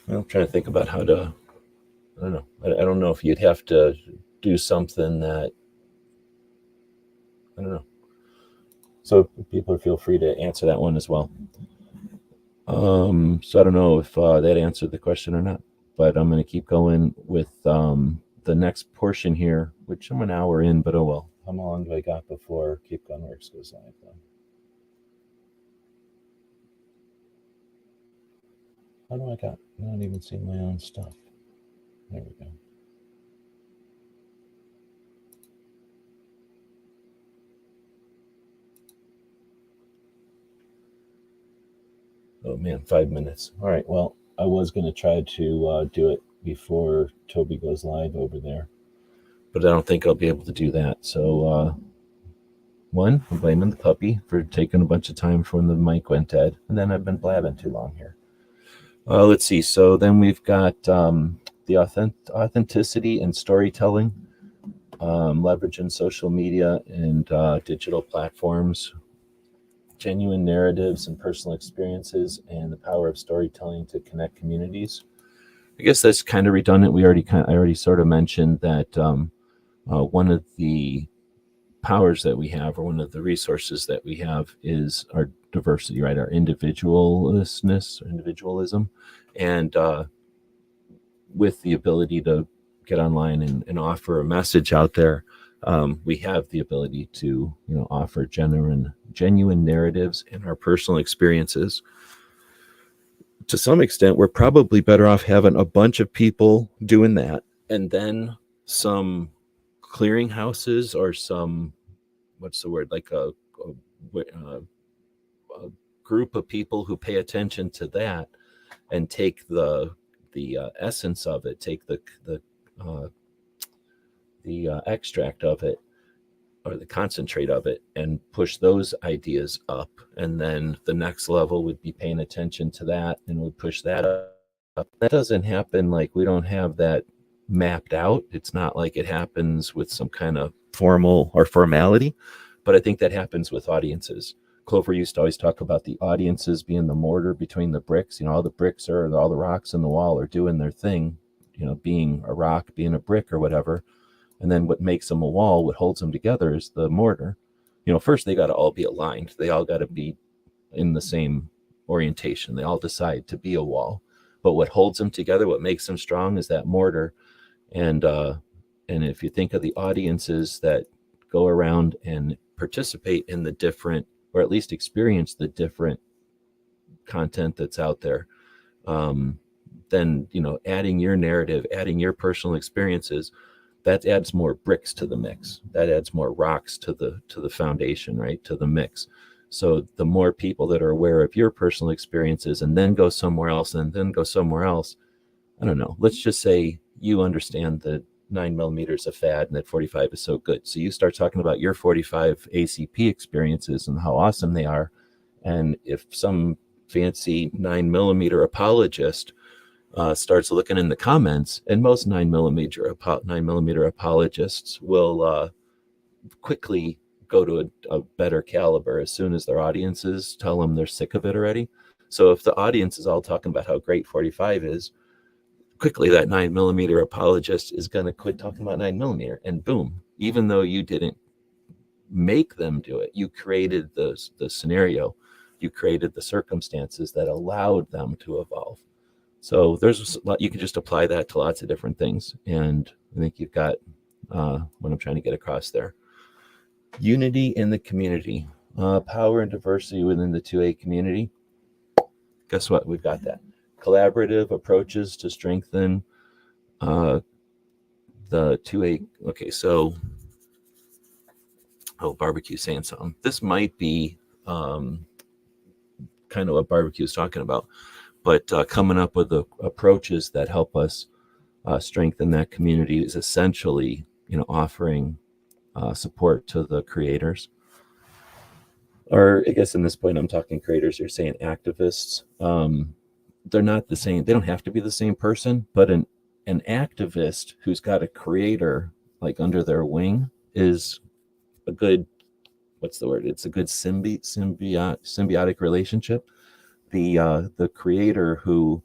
trying to think about how to, I don't know. I don't know if you'd have to do something that, I don't know. So people feel free to answer that one as well. So I don't know if that answered the question or not, but I'm going to keep going with the next portion here, which I'm an hour in, but oh well. How long do I got before Keep Gun Works goes live? How do I got? I don't even see my own stuff. There we go. Oh man, 5 minutes. All right. Well, I was going to try to do it before Toby goes live over there, but I don't think I'll be able to do that. So, one, I'm blaming the puppy for taking a bunch of time from the mic went dead, and then I've been blabbing too long here. Let's see. So then we've got the authenticity and storytelling, leveraging social media and digital platforms, genuine narratives and personal experiences, and the power of storytelling to connect communities. I guess that's kind of redundant. I already sort of mentioned that one of the powers that we have, or one of the resources that we have, is our diversity, right? Our individualism, and with the ability to get online and offer a message out there. We have the ability to, offer genuine narratives and our personal experiences. To some extent, we're probably better off having a bunch of people doing that, and then some clearinghouses or some, what's the word, like a group of people who pay attention to that and take the essence of it, take the extract of it, or the concentrate of it, and push those ideas up. And then the next level would be paying attention to that and would push that up. That doesn't happen, like we don't have that mapped out. It's not like it happens with some kind of formal or formality, but I think that happens with audiences. Clover used to always talk about the audiences being the mortar between the bricks. All the bricks are, all the rocks in the wall are doing their thing, being a rock, being a brick or whatever. And then what makes them a wall, what holds them together is the mortar. First they got to all be aligned. They all got to be in the same orientation. They all decide to be a wall. But what holds them together, what makes them strong is that mortar. And if you think of the audiences that go around and participate in the different, or at least experience the different content that's out there, then, adding your narrative, adding your personal experiences, that adds more bricks to the mix. That adds more rocks to the foundation, right? To the mix. So the more people that are aware of your personal experiences and then go somewhere else and then go somewhere else, I don't know, let's just say you understand that 9mm is a fad and that 45 is so good. So you start talking about your 45 ACP experiences and how awesome they are. And if some fancy 9mm apologist starts looking in the comments, and most 9mm apologists will quickly go to a better caliber as soon as their audiences tell them they're sick of it already. So if the audience is all talking about how great 45 is, quickly that 9mm apologist is going to quit talking about 9mm, and boom, even though you didn't make them do it, you created the scenario, you created the circumstances that allowed them to evolve. So there's a lot, you can just apply that to lots of different things. And I think you've got what I'm trying to get across there. Unity in the community, power and diversity within the 2A community. Guess what? We've got that. Collaborative approaches to strengthen the 2A. Okay, so, barbecue saying something. This might be kind of what barbecue is talking about, but coming up with the approaches that help us strengthen that community is essentially, offering support to the creators. Or I guess in this point, I'm talking creators, you're saying activists. They're not the same. They don't have to be the same person, but an activist who's got a creator like under their wing is a good, what's the word? It's a good symbiotic relationship. The creator who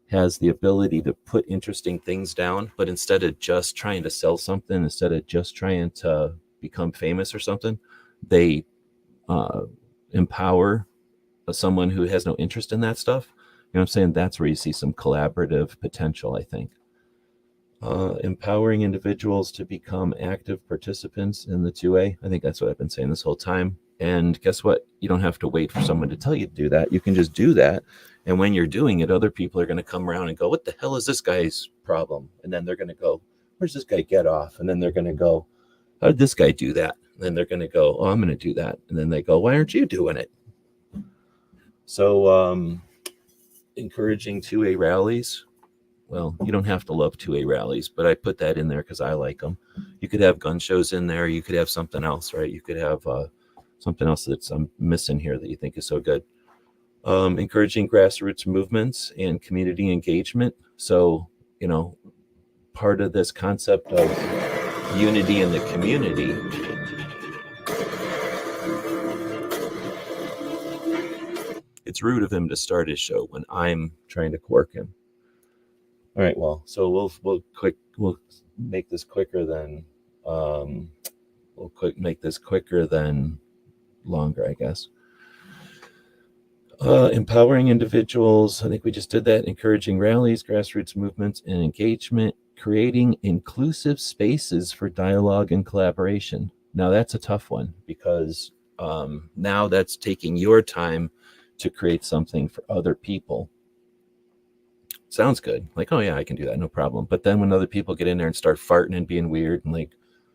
has the ability to put interesting things down, but instead of just trying to sell something, instead of just trying to become famous or something, they empower someone who has no interest in that stuff. You know what I'm saying? That's where you see some collaborative potential, I think. Empowering individuals to become active participants in the 2A. I think that's what I've been saying this whole time. And guess what? You don't have to wait for someone to tell you to do that. You can just do that. And when you're doing it, other people are going to come around and go, what the hell is this guy's problem? And then they're going to go, where's this guy get off? And then they're going to go, how did this guy do that? And then they're going to go, oh, I'm going to do that. And then they go, why aren't you doing it? So encouraging 2A rallies. Well, you don't have to love 2A rallies, but I put that in there because I like them. You could have gun shows in there. You could have something else, right? You could have something else that's I'm missing here that you think is so good. Encouraging grassroots movements and community engagement. So, part of this concept of unity in the community it's rude of him to start his show when I'm trying to quirk him. All right, well, so we'll make this quicker than longer, I guess. Empowering individuals, I think we just did that. Encouraging rallies, grassroots movements, and engagement. Creating inclusive spaces for dialogue and collaboration. Now that's a tough one because now that's taking your time to create something for other people. Sounds good. Like, oh yeah, I can do that, no problem. But then when other people get in there and start farting and being weird and like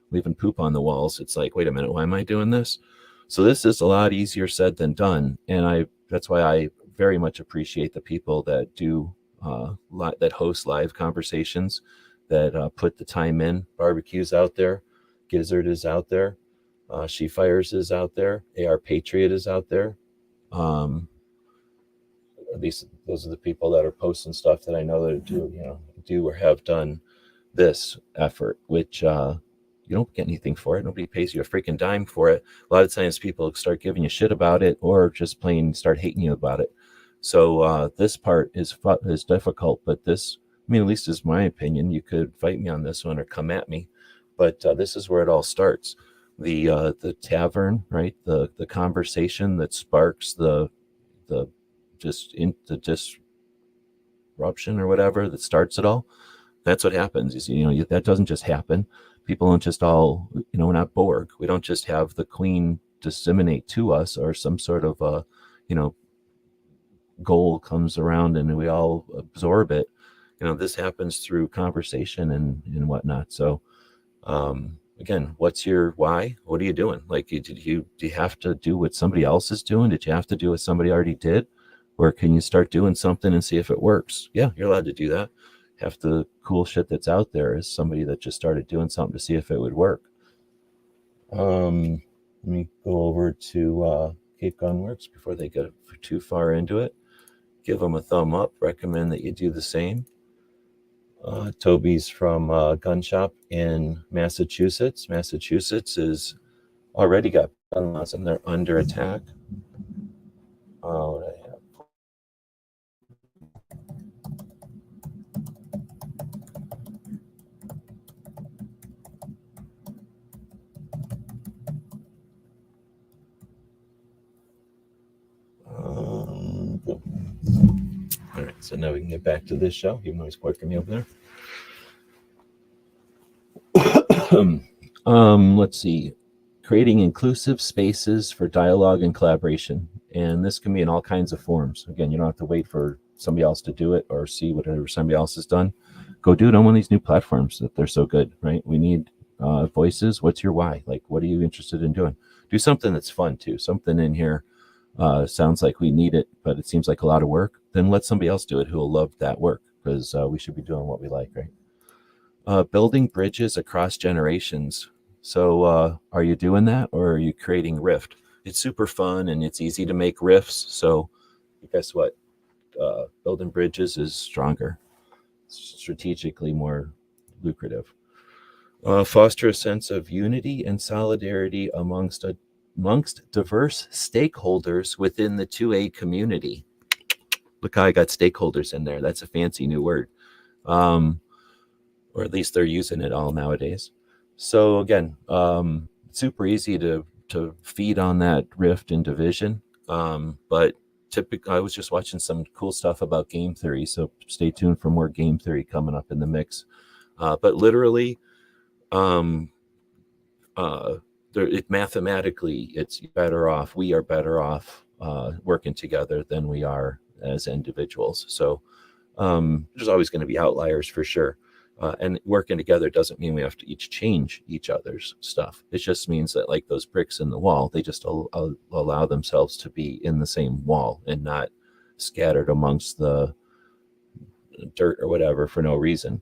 leaving poop on the walls, it's like, wait a minute, why am I doing this? So this is a lot easier said than done. And that's why I very much appreciate the people that do that host live conversations, that put the time in. Barbecue's out there, Gizzard is out there. She Fires is out there. AR Patriot is out there. At least those are the people that are posting stuff that I know that do or have done this effort, which you don't get anything for it. Nobody pays you a freaking dime for it. A lot of times people start giving you shit about it or just plain start hating you about it. So this part is difficult, but this, I mean, at least is my opinion. You could fight me on this one or come at me, but this is where it all starts. The tavern, right? The conversation that sparks the disruption or whatever that starts it all. That's what happens. Is that doesn't just happen. People don't just all, we're not Borg. We don't just have the queen disseminate to us or some sort of goal comes around and we all absorb it. This happens through conversation and whatnot. So again, what's your why? What are you doing? Like, do you have to do what somebody else is doing? Did you have to do what somebody already did? Or can you start doing something and see if it works? Yeah, you're allowed to do that. Half the cool shit that's out there is somebody that just started doing something to see if it would work. Let me go over to Cape Gunworks before they get too far into it. Give them a thumb up. Recommend that you do the same. Toby's from Gun Shop in Massachusetts. Massachusetts is already got gun laws and they're under attack. What do I have? All right, so now we can get back to this show, even though he's working me over there. Let's see. Creating inclusive spaces for dialogue and collaboration. And this can be in all kinds of forms. Again, you don't have to wait for somebody else to do it or see whatever somebody else has done. Go do it on one of these new platforms that they're so good, right? We need voices. What's your why? Like, what are you interested in doing? Do something that's fun too. Something in here sounds like we need it, but it seems like a lot of work. Then let somebody else do it who will love that work, because we should be doing what we like, right? Building bridges across generations. So are you doing that, or are you creating rift? It's super fun and it's easy to make rifts. So guess what? Building bridges is stronger, strategically more lucrative. Foster a sense of unity and solidarity amongst diverse stakeholders within the 2A community. Look how I got stakeholders in there. That's a fancy new word. Or at least they're using it all nowadays. So again, super easy to feed on that rift and division. But typically, I was just watching some cool stuff about game theory. So stay tuned for more game theory coming up in the mix. But literally, mathematically, it's better off. We are better off working together than we are as individuals. So there's always going to be outliers for sure. And working together doesn't mean we have to each change each other's stuff. It just means that, like those bricks in the wall, they just allow themselves to be in the same wall and not scattered amongst the dirt or whatever for no reason.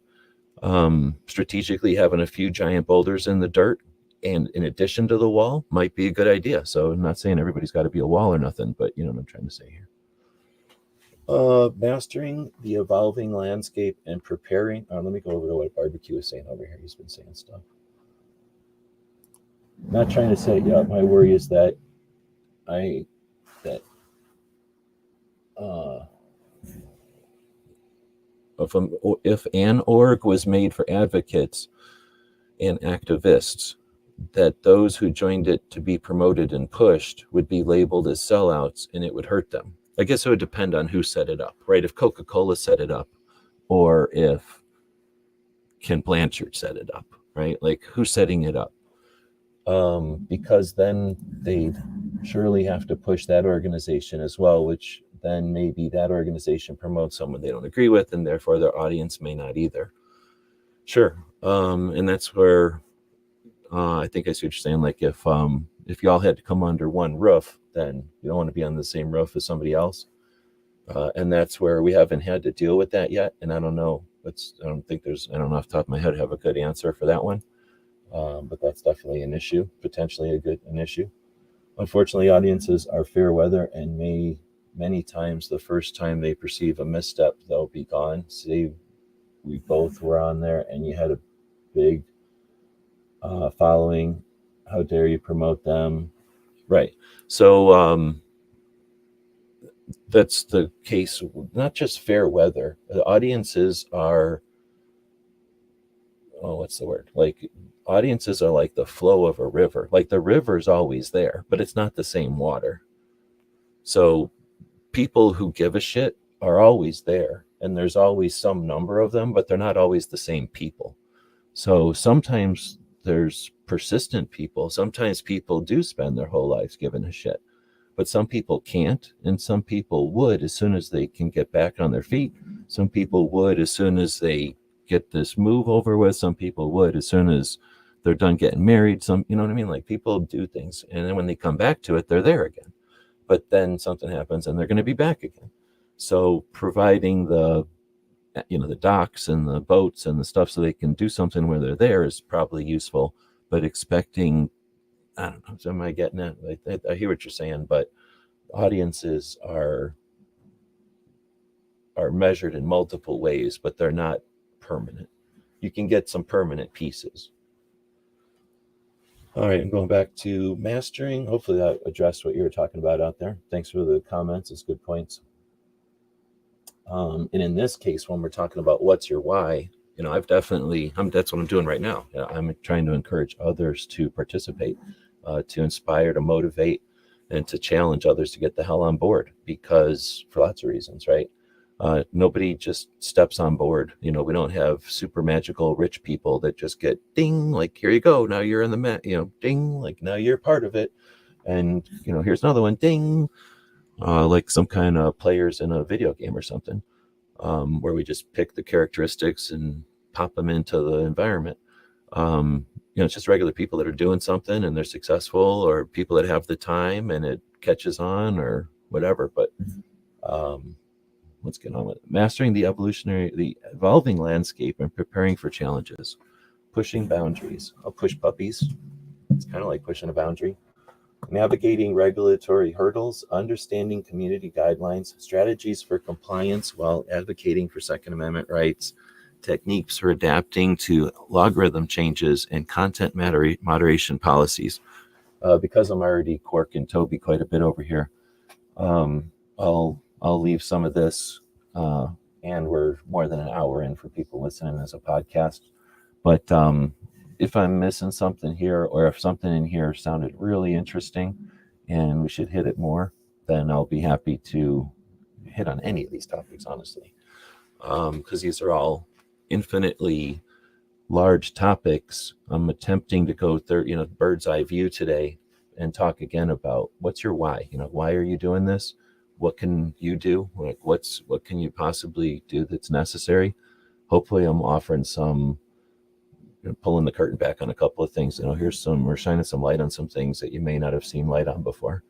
Strategically having a few giant boulders in the dirt and in addition to the wall might be a good idea. So I'm not saying everybody's got to be a wall or nothing, but you know what I'm trying to say here. Mastering the evolving landscape and preparing. Let me go over to what Barbecue is saying over here. He's been saying stuff. Not trying to say, yeah, my worry is that if an org was made for advocates and activists, that those who joined it to be promoted and pushed would be labeled as sellouts and it would hurt them. I guess it would depend on who set it up, right? If Coca-Cola set it up or if Ken Blanchard set it up, right? Like, who's setting it up? Because then they'd surely have to push that organization as well, which then maybe that organization promotes someone they don't agree with, and therefore their audience may not either. Sure. And that's where I think I see what you're saying. Like, if you all had to come under one roof, then you don't want to be on the same roof as somebody else. And that's where we haven't had to deal with that yet. And I don't know. I don't know off the top of my head have a good answer for that one. but that's definitely an issue, potentially an issue. Unfortunately, audiences are fair weather and many times the first time they perceive a misstep, they'll be gone. Say we both were on there and you had a big following. How dare you promote them? Right. So that's the case, not just fair weather. The audiences are, what's the word? Like audiences are like the flow of a river. Like the river's always there, but it's not the same water. So people who give a shit are always there, and there's always some number of them, but they're not always the same people. So sometimes there's persistent people. Sometimes people do spend their whole lives giving a shit, but some people can't, and some people would as soon as they can get back on their feet. Some people would as soon as they get this move over with. Some people would as soon as they're done getting married. Some, you know what I mean? Like people do things, and then when they come back to it, they're there again. But then something happens and they're going to be back again. So providing the docks and the boats and the stuff so they can do something where they're there is probably useful, but expecting, I don't know, so am I getting it? I hear what you're saying, but audiences are measured in multiple ways, but they're not permanent. You can get some permanent pieces. All right, I'm going back to mastering. Hopefully that addressed what you were talking about out there. Thanks for the comments. It's good points. And in this case, when we're talking about what's your why, that's what I'm doing right now. I'm trying to encourage others to participate, to inspire, to motivate, and to challenge others to get the hell on board, because for lots of reasons, right? Nobody just steps on board. We don't have super magical rich people that just get ding, like, here you go. Now you're in the ding, like now you're part of it. And, here's another one, ding, like some kind of players in a video game or something, where we just pick the characteristics and pop them into the environment. It's just regular people that are doing something and they're successful, or people that have the time and it catches on or whatever. But, let's get on with it. Mastering the evolving landscape and preparing for challenges. Pushing boundaries. I'll push puppies. It's kind of like pushing a boundary. Navigating regulatory hurdles, understanding community guidelines, strategies for compliance while advocating for Second Amendment rights, techniques for adapting to logarithm changes, and content moderation policies. Because I'm already corking Toby quite a bit over here, I'll leave some of this, and we're more than an hour in for people listening as a podcast. But if I'm missing something here, or if something in here sounded really interesting and we should hit it more, then I'll be happy to hit on any of these topics, honestly, because these are all infinitely large topics. I'm attempting to go bird's eye view today and talk again about what's your why. Why are you doing this? What can you do? Like what can you possibly do that's necessary? Hopefully I'm offering some, pulling the curtain back on a couple of things. We're shining some light on some things that you may not have seen light on before.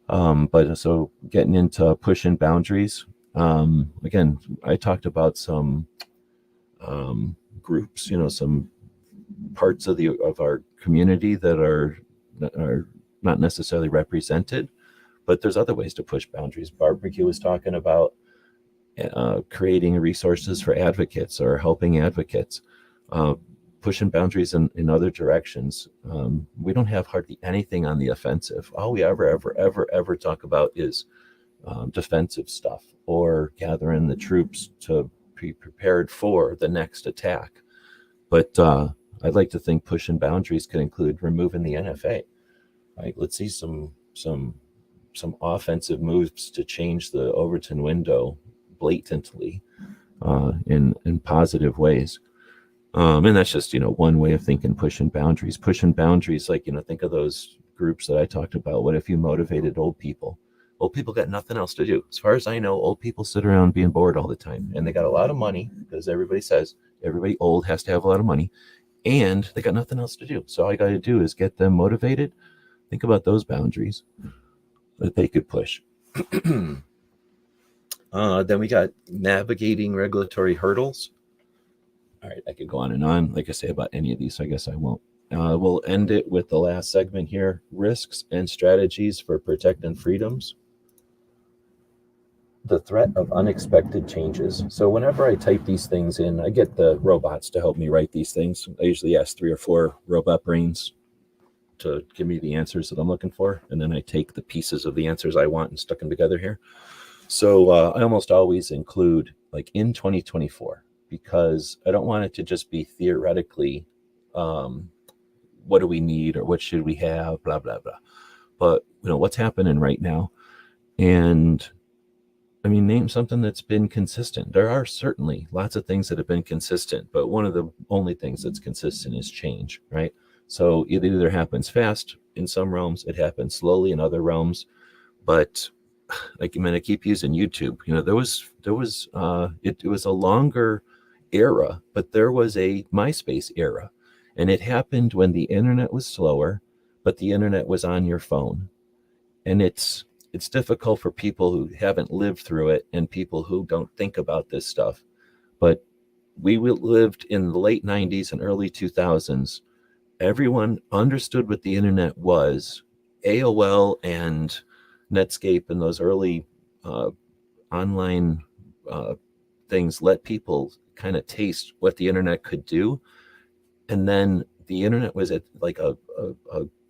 But so getting into pushing boundaries. Again, I talked about some groups, some parts of our community that are not necessarily represented, but there's other ways to push boundaries. Barbecue was talking about creating resources for advocates or helping advocates, pushing boundaries in other directions. We don't have hardly anything on the offensive. All we ever talk about is defensive stuff, or gathering the troops to be prepared for the next attack. But I'd like to think pushing boundaries could include removing the NFA. Right? Let's see some offensive moves to change the Overton window blatantly, in positive ways. And that's just, one way of thinking, pushing boundaries, like, think of those groups that I talked about. What if you motivated old people? Old people got nothing else to do. As far as I know, old people sit around being bored all the time, and they got a lot of money, because everybody says everybody old has to have a lot of money, and they got nothing else to do. So all you got to do is get them motivated. Think about those boundaries that they could push. Then we got navigating regulatory hurdles. All right, I could go on and on, like I say, about any of these, so I guess I won't We'll end it with the last segment here, risks and strategies for protecting freedoms. The threat of unexpected changes. So whenever I type these things in, I get the robots to help me write these things. I usually ask 3 or 4 robot brains to give me the answers that I'm looking for. And then I take the pieces of the answers I want and stuck them together here. So I almost always include like in 2024, because I don't want it to just be theoretically, what do we need or what should we have, blah, blah, blah. But, what's happening right now? And I mean, name something that's been consistent. There are certainly lots of things that have been consistent, but one of the only things that's consistent is change, right? So it either happens fast in some realms, it happens slowly in other realms. But like, I keep using YouTube. It was a longer era, but there was a MySpace era, and it happened when the internet was slower, but the internet was on your phone, and it's difficult for people who haven't lived through it and people who don't think about this stuff. But we lived in the late 90s and early 2000s. Everyone understood what the internet was. AOL and Netscape and those early online things let people kind of taste what the internet could do. And then the internet was at like a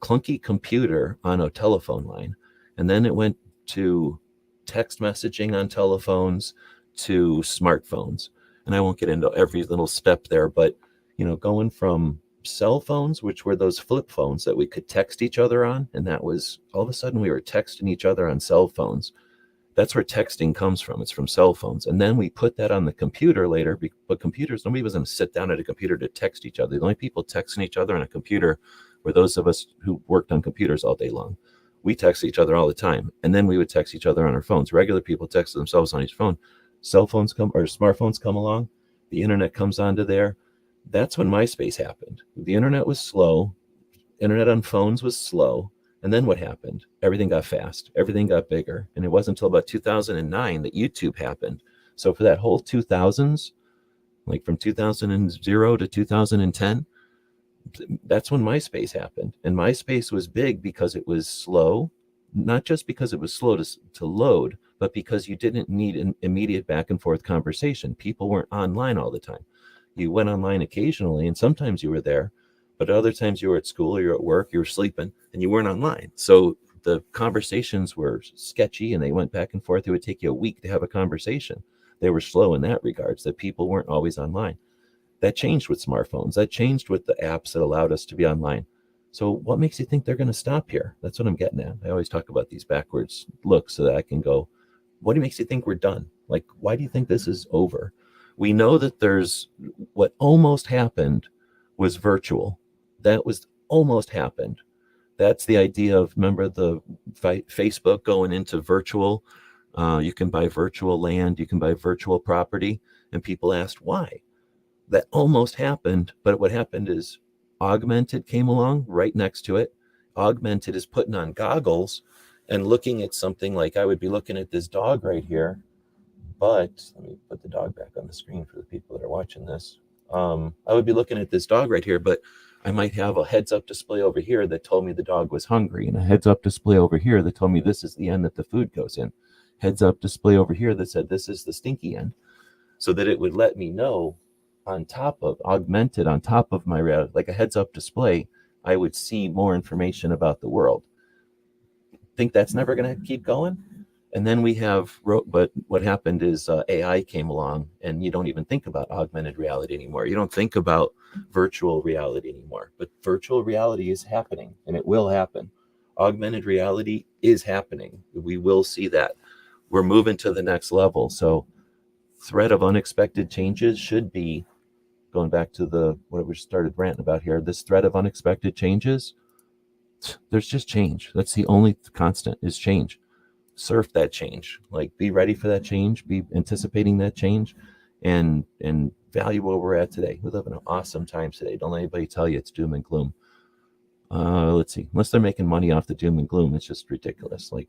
clunky computer on a telephone line. And then it went to text messaging on telephones to smartphones. And I won't get into every little step there, but, going from cell phones, which were those flip phones that we could text each other on. And that was all of a sudden we were texting each other on cell phones. That's where texting comes from. It's from cell phones. And then we put that on the computer later, but computers, nobody was going to sit down at a computer to text each other. The only people texting each other on a computer were those of us who worked on computers all day long. We text each other all the time. And then we would text each other on our phones. Regular people text themselves on each phone. Cell phones smartphones come along. The internet comes onto there. That's when MySpace happened. The internet was slow. Internet on phones was slow. And then what happened? Everything got fast. Everything got bigger. And it wasn't until about 2009 that YouTube happened. So for that whole 2000s, like from 2000 to 2010, that's when MySpace happened. And MySpace was big because it was slow, not just because it was slow to load, but because you didn't need an immediate back and forth conversation. People weren't online all the time. You went online occasionally, and sometimes you were there, but other times you were at school or you're at work, you were sleeping, and you weren't online. So the conversations were sketchy, and they went back and forth. It would take you a week to have a conversation. They were slow in that regards, that people weren't always online. That changed with smartphones. That changed with the apps that allowed us to be online. So what makes you think they're going to stop here? That's what I'm getting at. I always talk about these backwards looks so that I can go, what makes you think we're done? Like, why do you think this is over? We know that there's what almost happened was virtual. That was almost happened. That's the idea of, remember the Facebook going into virtual? You can buy virtual land, you can buy virtual property. And people asked why. That almost happened, but what happened is augmented came along right next to it. Augmented is putting on goggles and looking at something like I would be looking at this dog right here. But let me put the dog back on the screen for the people that are watching this. I would be looking at this dog right here, but I might have a heads-up display over here that told me the dog was hungry, and a heads-up display over here that told me this is the end that the food goes in. Heads-up display over here that said this is the stinky end, so that it would let me know on top of, augmented on top of my, like a heads-up display, I would see more information about the world. Think that's never going to keep going? And then we have, but what happened is AI came along, and you don't even think about augmented reality anymore. You don't think about virtual reality anymore. But virtual reality is happening, and it will happen. Augmented reality is happening. We will see that. We're moving to the next level. So threat of unexpected changes should be, going back to the what we started ranting about here, this threat of unexpected changes, there's just change. That's the only constant, is change. Surf that change, like be ready for that change, be anticipating that change, and value where we're at today. We live in an awesome time today. Don't let anybody tell you it's doom and gloom. Let's see, unless they're making money off the doom and gloom, it's just ridiculous. Like,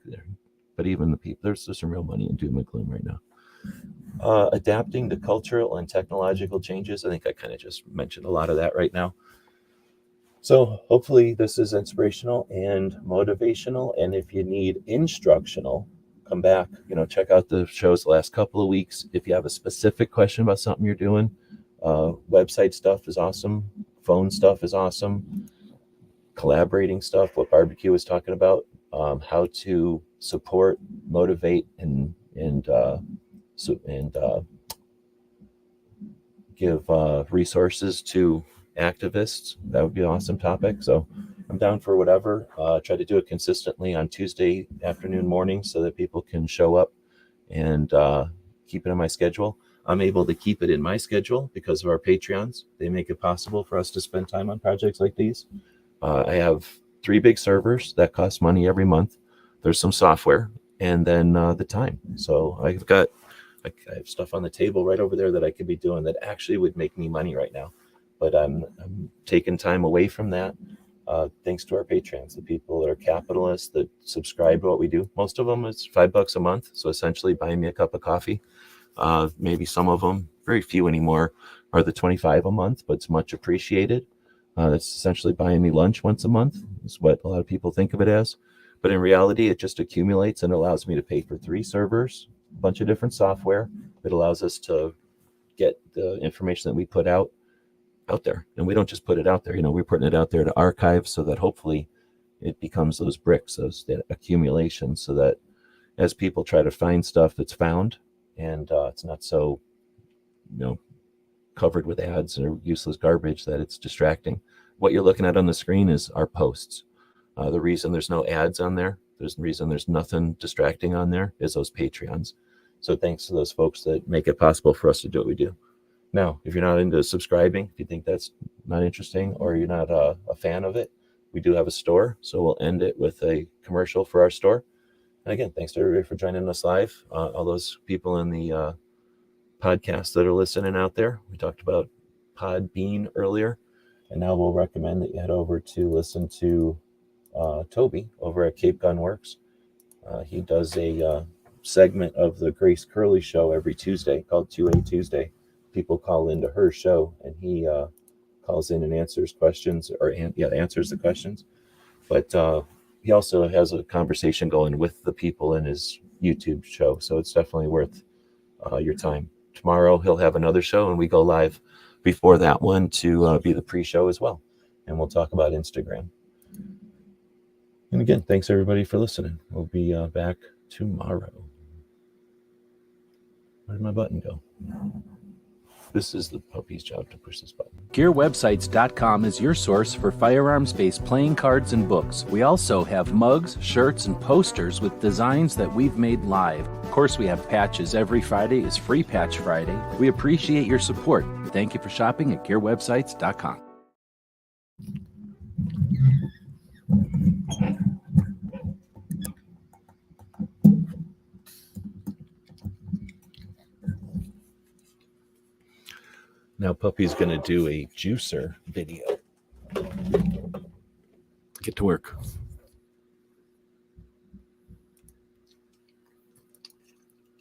but even the people, there's some real money in doom and gloom right now. Adapting to cultural and technological changes. I think I kind of just mentioned a lot of that right now. So hopefully this is inspirational and motivational. And if you need instructional, come back, check out the shows the last couple of weeks. If you have a specific question about something you're doing, website stuff is awesome. Phone stuff is awesome. Collaborating stuff, what Barbecue was talking about, how to support, motivate, and give resources to activists. That would be an awesome topic. So I'm down for whatever. Try to do it consistently on Tuesday afternoon, morning, so that people can show up and keep it on my schedule. I'm able to keep it in my schedule because of our Patreons. They make it possible for us to spend time on projects like these. I have 3 big servers that cost money every month. There's some software, and then the time. So I have stuff on the table right over there that I could be doing that actually would make me money right now. But I'm taking time away from that thanks to our patrons, the people that are capitalists that subscribe to what we do. Most of them is $5 a month. So essentially buying me a cup of coffee. Maybe some of them, very few anymore, are the $25 a month, but it's much appreciated. That's essentially buying me lunch once a month, is what a lot of people think of it as. But in reality, it just accumulates and allows me to pay for 3 servers, a bunch of different software that allows us to get the information that we put out there. And we don't just put it out there, we're putting it out there to archive so that hopefully it becomes those bricks, that accumulation, so that as people try to find stuff that's found and it's not so, covered with ads or useless garbage that it's distracting. What you're looking at on the screen is our posts. The reason there's no ads on there, the reason there's nothing distracting on there is those Patreons. So thanks to those folks that make it possible for us to do what we do. Now, if you're not into subscribing, if you think that's not interesting or you're not a fan of it, we do have a store. So we'll end it with a commercial for our store. And again, thanks to everybody for joining us live. All those people in the podcasts that are listening out there. We talked about Podbean earlier. And now we'll recommend that you head over to listen to Toby over at Cape Gun Works. He does a segment of the Grace Curley show every Tuesday called 2A Tuesday. People call into her show, and he calls in and answers questions, answers the questions. But he also has a conversation going with the people in his YouTube show, so it's definitely worth your time. Tomorrow he'll have another show, and we go live before that one to be the pre-show as well, and we'll talk about Instagram. And again, thanks everybody for listening. We'll be back tomorrow. Where did my button go? This is the puppy's job to push this button. GearWebsites.com is your source for firearms-based playing cards and books. We also have mugs, shirts, and posters with designs that we've made live. Of course, we have patches. Every Friday is Free Patch Friday. We appreciate your support. Thank you for shopping at GearWebsites.com. Now Puppy's going to do a juicer video. Get to work.